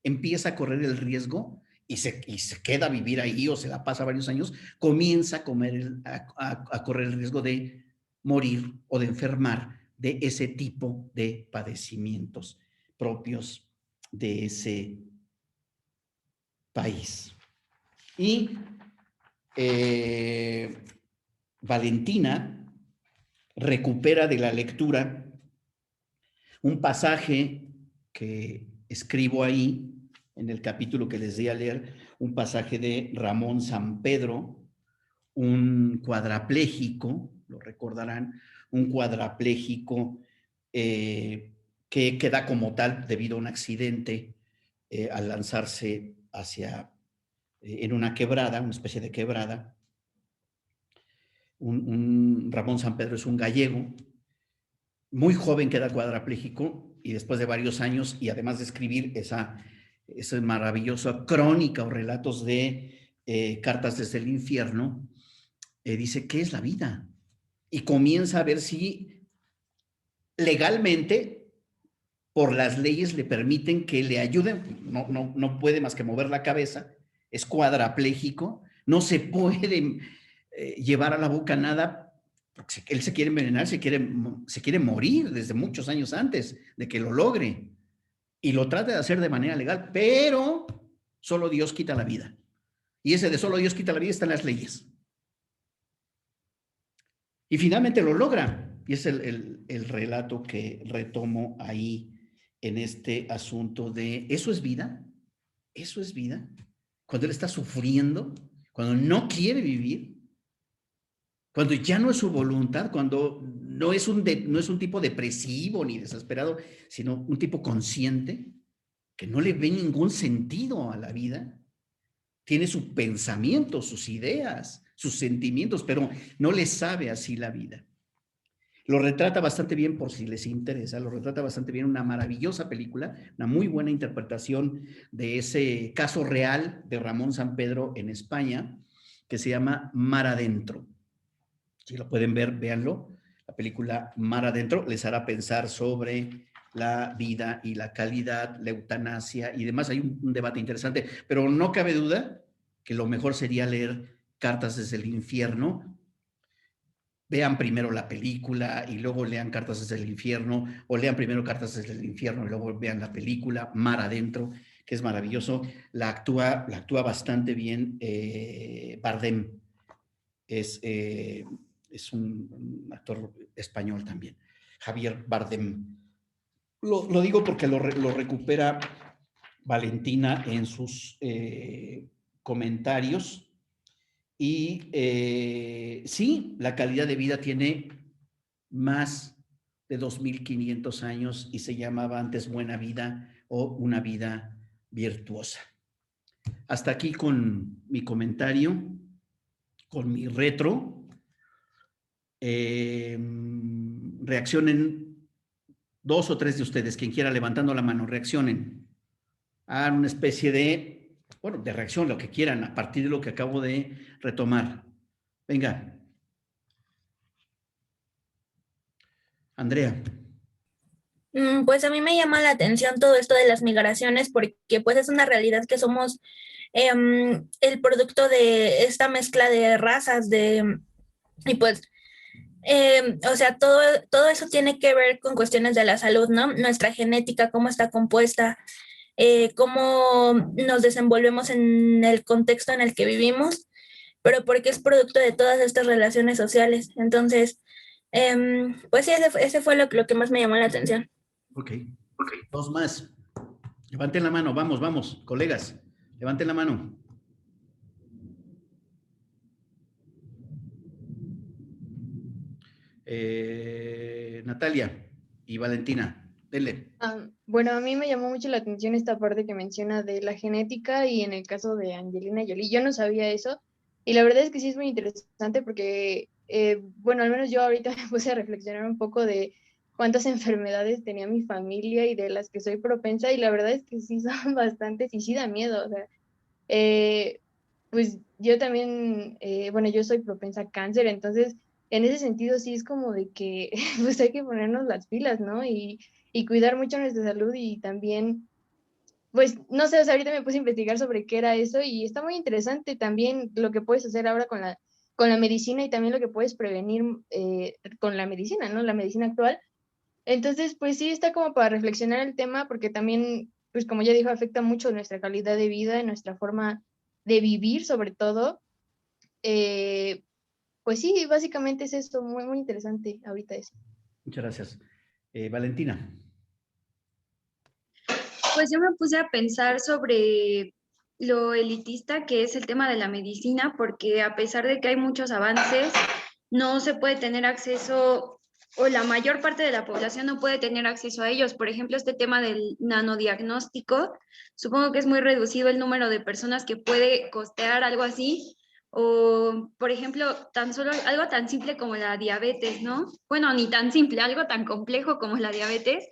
S1: empieza a correr el riesgo y se queda a vivir ahí o se la pasa varios años, comienza a correr el riesgo de morir o de enfermar de ese tipo de padecimientos propios de ese país. Y Valentina recupera de la lectura un pasaje que escribo ahí en el capítulo que les di a leer, un pasaje de Ramón Sampedro, un cuadrapléjico, lo recordarán, un cuadrapléjico que queda como tal debido a un accidente al lanzarse en una quebrada, una especie de quebrada. Ramón Sampedro es un gallego, muy joven queda cuadrapléjico y después de varios años, y además de escribir esa maravillosa crónica o relatos de Cartas desde el infierno, dice, ¿qué es la vida? Y comienza a ver si legalmente, por las leyes, le permiten que le ayuden. No puede más que mover la cabeza, es cuadrapléjico, no se puede llevar a la boca nada, porque él se quiere envenenar, se quiere morir desde muchos años antes de que lo logre, y lo trata de hacer de manera legal, pero solo Dios quita la vida. Y ese de solo Dios quita la vida está en las leyes. Y finalmente lo logra. Y es el relato que retomo ahí en este asunto de ¿eso es vida? ¿Eso es vida? Cuando él está sufriendo, cuando no quiere vivir, cuando ya no es su voluntad, cuando no es un tipo depresivo ni desesperado, sino un tipo consciente que no le ve ningún sentido a la vida. Tiene sus pensamientos, sus ideas, sus sentimientos, pero no le sabe así la vida. Lo retrata bastante bien, por si les interesa, lo retrata bastante bien, una maravillosa película, una muy buena interpretación de ese caso real de Ramón Sampedro en España, que se llama Mar Adentro. Si lo pueden ver, véanlo. La película Mar Adentro les hará pensar sobre la vida y la calidad, la eutanasia y demás. Hay un debate interesante, pero no cabe duda que lo mejor sería leer Cartas desde el Infierno. Vean primero la película y luego lean Cartas desde el Infierno, o lean primero Cartas desde el Infierno y luego vean la película Mar Adentro, que es maravilloso. La actúa bastante bien Bardem. Es un actor español también, Javier Bardem. Lo digo porque lo recupera Valentina en sus comentarios. Y sí, la calidad de vida tiene más de 2.500 años y se llamaba antes buena vida o una vida virtuosa. Hasta aquí con mi comentario, con mi retro. Reaccionen 2 o 3 de ustedes, quien quiera levantando la mano, reaccionen. Hagan una especie de, bueno, de reacción, lo que quieran, a partir de lo que acabo de retomar. Venga. Andrea.
S4: Pues a mí me llama la atención todo esto de las migraciones porque pues es una realidad que somos el producto de esta mezcla de razas y pues o sea, todo eso tiene que ver con cuestiones de la salud, ¿no? Nuestra genética, cómo está compuesta, cómo nos desenvolvemos en el contexto en el que vivimos, pero porque es producto de todas estas relaciones sociales. Entonces, pues sí, ese fue lo que más me llamó la atención.
S1: Ok. 2 más. Levanten la mano, vamos, colegas, levanten la mano. Natalia y Valentina, denle.
S9: Bueno, a mí me llamó mucho la atención esta parte que menciona de la genética y en el caso de Angelina Jolie, yo no sabía eso y la verdad es que sí es muy interesante porque, bueno, al menos yo ahorita me puse a reflexionar un poco de cuántas enfermedades tenía mi familia y de las que soy propensa y la verdad es que sí son bastantes y sí da miedo, o sea, pues yo también, bueno, yo soy propensa a cáncer, entonces en ese sentido sí es como de que pues hay que ponernos las pilas, ¿no? Y cuidar mucho nuestra salud y también, pues no sé, o sea, ahorita me puse a investigar sobre qué era eso y está muy interesante también lo que puedes hacer ahora con la medicina y también lo que puedes prevenir con la medicina, ¿no? La medicina actual. Entonces, pues sí, está como para reflexionar el tema porque también, pues como ya dijo, afecta mucho nuestra calidad de vida, nuestra forma de vivir sobre todo. Pues sí, básicamente es esto, muy, muy interesante ahorita eso.
S1: Muchas gracias. Valentina.
S7: Pues yo me puse a pensar sobre lo elitista que es el tema de la medicina, porque a pesar de que hay muchos avances, no se puede tener acceso, o la mayor parte de la población no puede tener acceso a ellos. Por ejemplo, este tema del nanodiagnóstico, supongo que es muy reducido el número de personas que puede costear algo así. O, por ejemplo, tan solo algo tan simple como la diabetes, ¿no? Bueno, ni tan simple, algo tan complejo como la diabetes.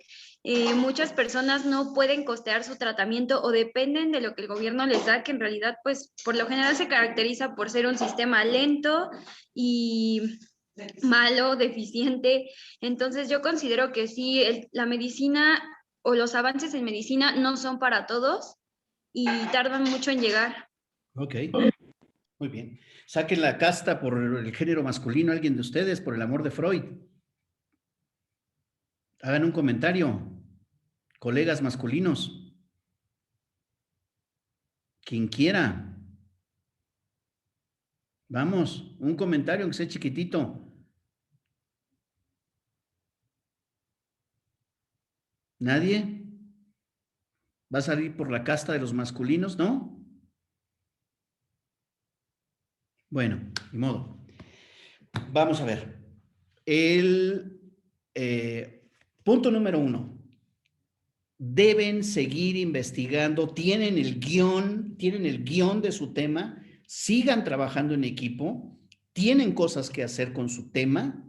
S7: Muchas personas no pueden costear su tratamiento o dependen de lo que el gobierno les da, que en realidad, pues, por lo general se caracteriza por ser un sistema lento y malo, deficiente. Entonces, yo considero que sí, la medicina o los avances en medicina no son para todos y tardan mucho en llegar.
S1: Ok. Muy bien. Saquen la casta por el género masculino, alguien de ustedes, por el amor de Freud. Hagan un comentario. Colegas masculinos. Quien quiera. Vamos, un comentario, aunque sea chiquitito. ¿Nadie? ¿Va a salir por la casta de los masculinos? ¿No? Bueno, de modo. Vamos a ver. El punto número 1. Deben seguir investigando, tienen el guión de su tema, sigan trabajando en equipo, tienen cosas que hacer con su tema,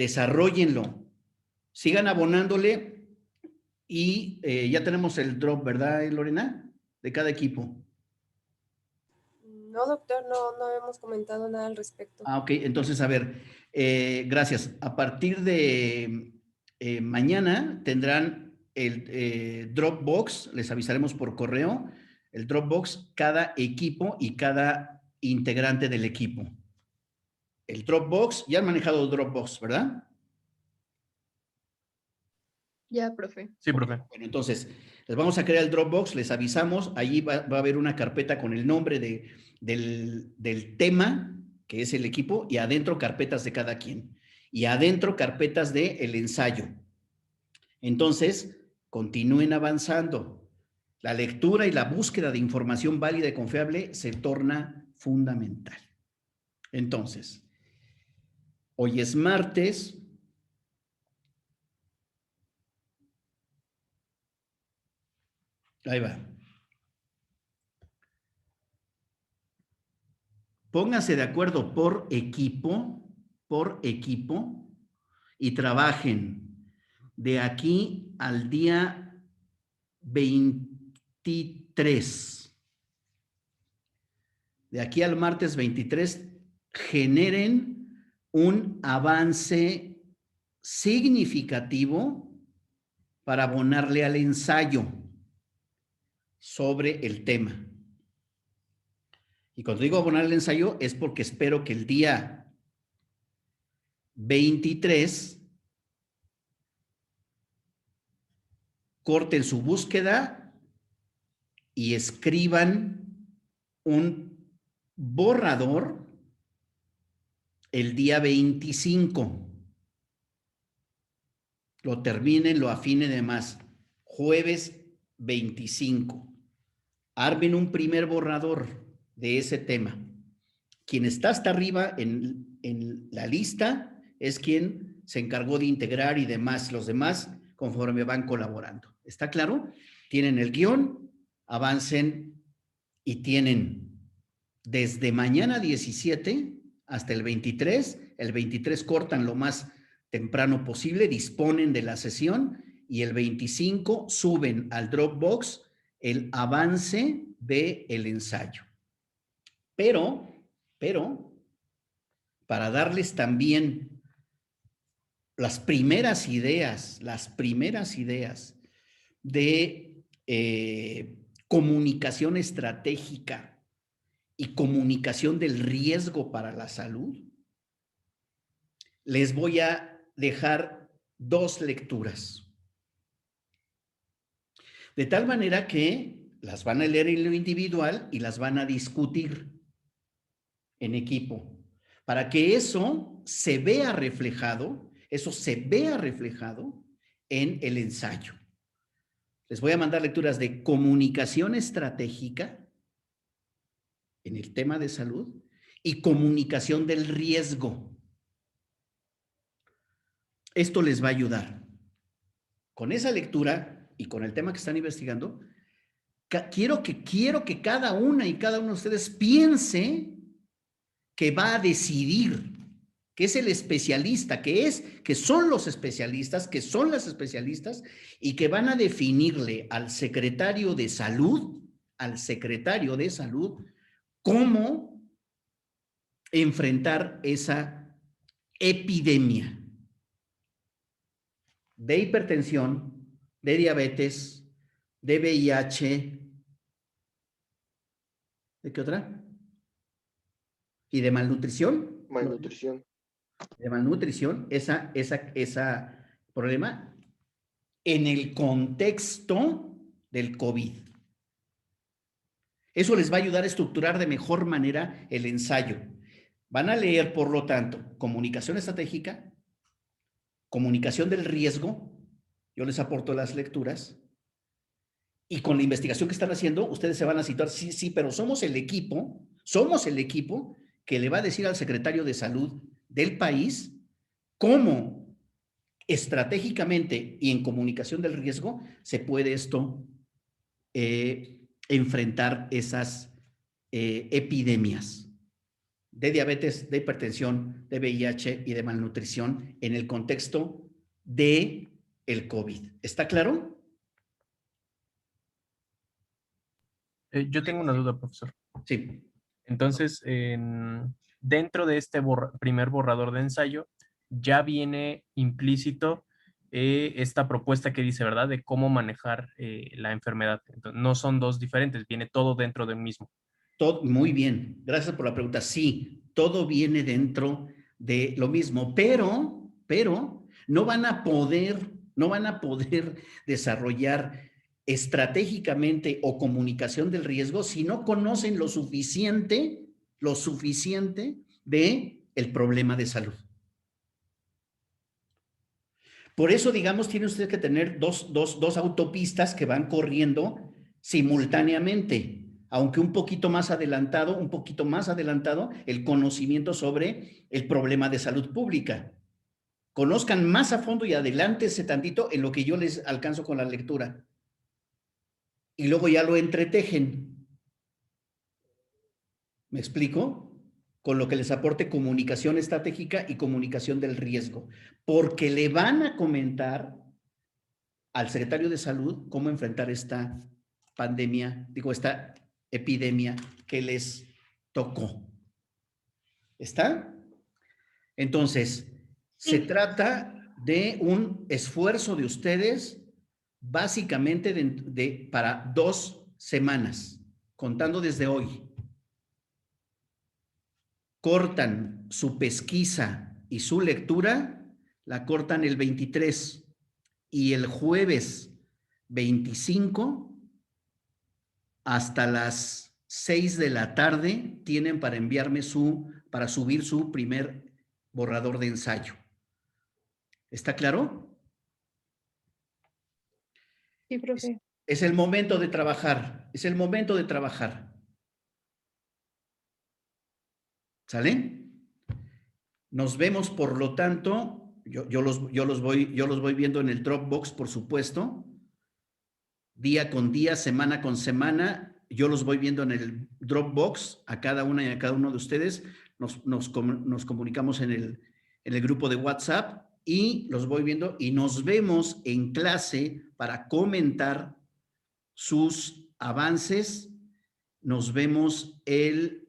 S1: desarróllenlo, sigan abonándole y ya tenemos el drop, ¿verdad, Lorena? De cada equipo.
S13: No, doctor, no hemos comentado nada al respecto.
S1: Ah, ok. Entonces, a ver, gracias. A partir de mañana tendrán el Dropbox, les avisaremos por correo, el Dropbox, cada equipo y cada integrante del equipo. El Dropbox, ya han manejado Dropbox, ¿verdad?
S9: Ya, profe.
S12: Sí, profe.
S1: Bueno, entonces, les vamos a crear el Dropbox, les avisamos, allí va a haber una carpeta con el nombre del tema, que es el equipo, y adentro carpetas de cada quien. Y adentro carpetas del ensayo. Entonces, continúen avanzando. La lectura y la búsqueda de información válida y confiable se torna fundamental. Entonces, hoy es martes. Ahí va. Pónganse de acuerdo por equipo, y trabajen de aquí al día 23. De aquí al martes 23, generen un avance significativo para abonarle al ensayo sobre el tema. Y cuando digo abonar el ensayo es porque espero que el día 23 corten su búsqueda y escriban un borrador el día 25. Lo terminen, lo afinen demás. Jueves 25. Armen un primer borrador de ese tema. Quien está hasta arriba en la lista es quien se encargó de integrar y demás. Los demás conforme van colaborando. ¿Está claro? Tienen el guión, avancen y tienen desde mañana 17 hasta el 23. El 23 cortan lo más temprano posible, disponen de la sesión y el 25 suben al Dropbox el avance del ensayo. Pero, para darles también las primeras ideas de comunicación estratégica y comunicación del riesgo para la salud, les voy a dejar 2 lecturas. De tal manera que las van a leer en lo individual y las van a discutir en equipo, para que eso se vea reflejado en el ensayo. Les voy a mandar lecturas de comunicación estratégica en el tema de salud y comunicación del riesgo. Esto les va a ayudar. Con esa lectura y con el tema que están investigando, quiero que cada una y cada uno de ustedes piense que va a decidir, que es el especialista, que son los especialistas, que son las especialistas y que van a definirle al secretario de salud, cómo enfrentar esa epidemia de hipertensión, de diabetes, de VIH, ¿de qué otra? Y de malnutrición.
S14: Malnutrición.
S1: De malnutrición, esa problema en el contexto del COVID. Eso les va a ayudar a estructurar de mejor manera el ensayo. Van a leer, por lo tanto, comunicación estratégica, comunicación del riesgo, yo les aporto las lecturas, y con la investigación que están haciendo, ustedes se van a situar, sí, pero somos el equipo que le va a decir al secretario de salud del país cómo estratégicamente y en comunicación del riesgo se puede esto enfrentar esas epidemias. de diabetes, de hipertensión, de VIH y de malnutrición en el contexto de el COVID. ¿Está claro?
S12: Yo tengo una duda, profesor.
S1: Sí.
S12: Entonces, dentro de este primer borrador de ensayo, ya viene implícito esta propuesta que dice, ¿verdad?, de cómo manejar la enfermedad. Entonces, no son dos diferentes, viene todo dentro del mismo.
S1: Todo, muy bien, gracias por la pregunta. Sí, todo viene dentro de lo mismo, pero no van a poder desarrollar estratégicamente o comunicación del riesgo si no conocen lo suficiente de el problema de salud. Por eso, digamos, tiene usted que tener dos autopistas que van corriendo simultáneamente, aunque un poquito más adelantado, el conocimiento sobre el problema de salud pública. Conozcan más a fondo y adelántense tantito en lo que yo les alcanzo con la lectura. Y luego ya lo entretejen. ¿Me explico? Con lo que les aporte comunicación estratégica y comunicación del riesgo. Porque le van a comentar al secretario de Salud cómo enfrentar esta pandemia, esta epidemia que les tocó. ¿Está? Entonces, se trata de un esfuerzo de ustedes básicamente para 2 semanas, contando desde hoy. Cortan su pesquisa y su lectura, la cortan el 23 y el jueves 25 hasta las 6 de la tarde tienen para enviarme para subir su primer borrador de ensayo. ¿Está claro?
S10: Sí, profe.
S1: Es el momento de trabajar, es el momento de trabajar. ¿Sale? Nos vemos, por lo tanto, yo los voy viendo en el Dropbox, por supuesto, día con día, semana con semana, yo los voy viendo en el Dropbox, a cada una y a cada uno de ustedes, nos comunicamos en el grupo de WhatsApp y los voy viendo y nos vemos en clase para comentar sus avances. Nos vemos el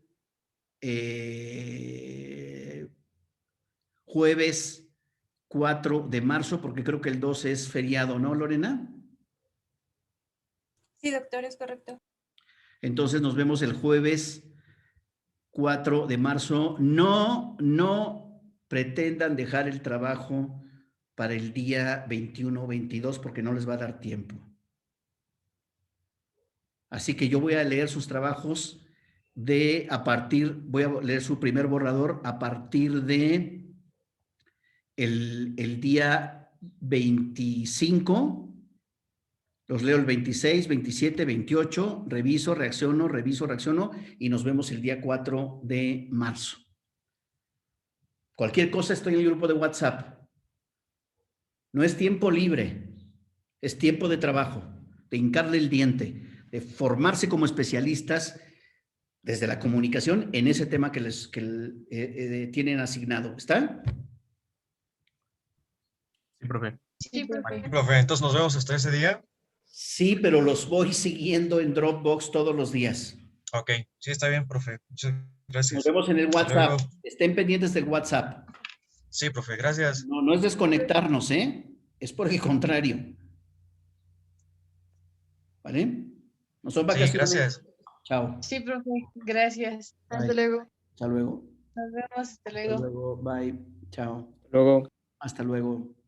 S1: jueves 4 de marzo, porque creo que el 12 es feriado, ¿no, Lorena?
S13: Sí, doctor, es correcto.
S1: Entonces nos vemos el jueves 4 de marzo. No pretendan dejar el trabajo para el día 21 o 22 porque no les va a dar tiempo. Así que yo voy a leer sus trabajos voy a leer su primer borrador a partir de el día 25. Los leo el 26, 27, 28, reviso, reacciono y nos vemos el día 4 de marzo. Cualquier cosa, estoy en el grupo de WhatsApp. No es tiempo libre, es tiempo de trabajo, de hincarle el diente, de formarse como especialistas desde la comunicación en ese tema que tienen asignado. ¿Está?
S12: Sí, profe.
S10: Sí, profe.
S5: Profe, entonces nos vemos hasta ese día.
S1: Sí, pero los voy siguiendo en Dropbox todos los días.
S5: Ok, sí, está bien, profe. Muchas gracias.
S1: Nos vemos en el WhatsApp. Estén pendientes del WhatsApp.
S5: Sí, profe, gracias.
S1: No es desconectarnos, ¿eh? Es por el contrario. ¿Vale? No son vacaciones.
S5: Sí, gracias.
S1: Chao.
S10: Sí, profe, gracias.
S1: Bye.
S10: Hasta luego.
S1: Hasta luego.
S10: Nos vemos, hasta luego.
S1: Hasta luego. Bye. Chao.
S2: Luego.
S1: Hasta luego.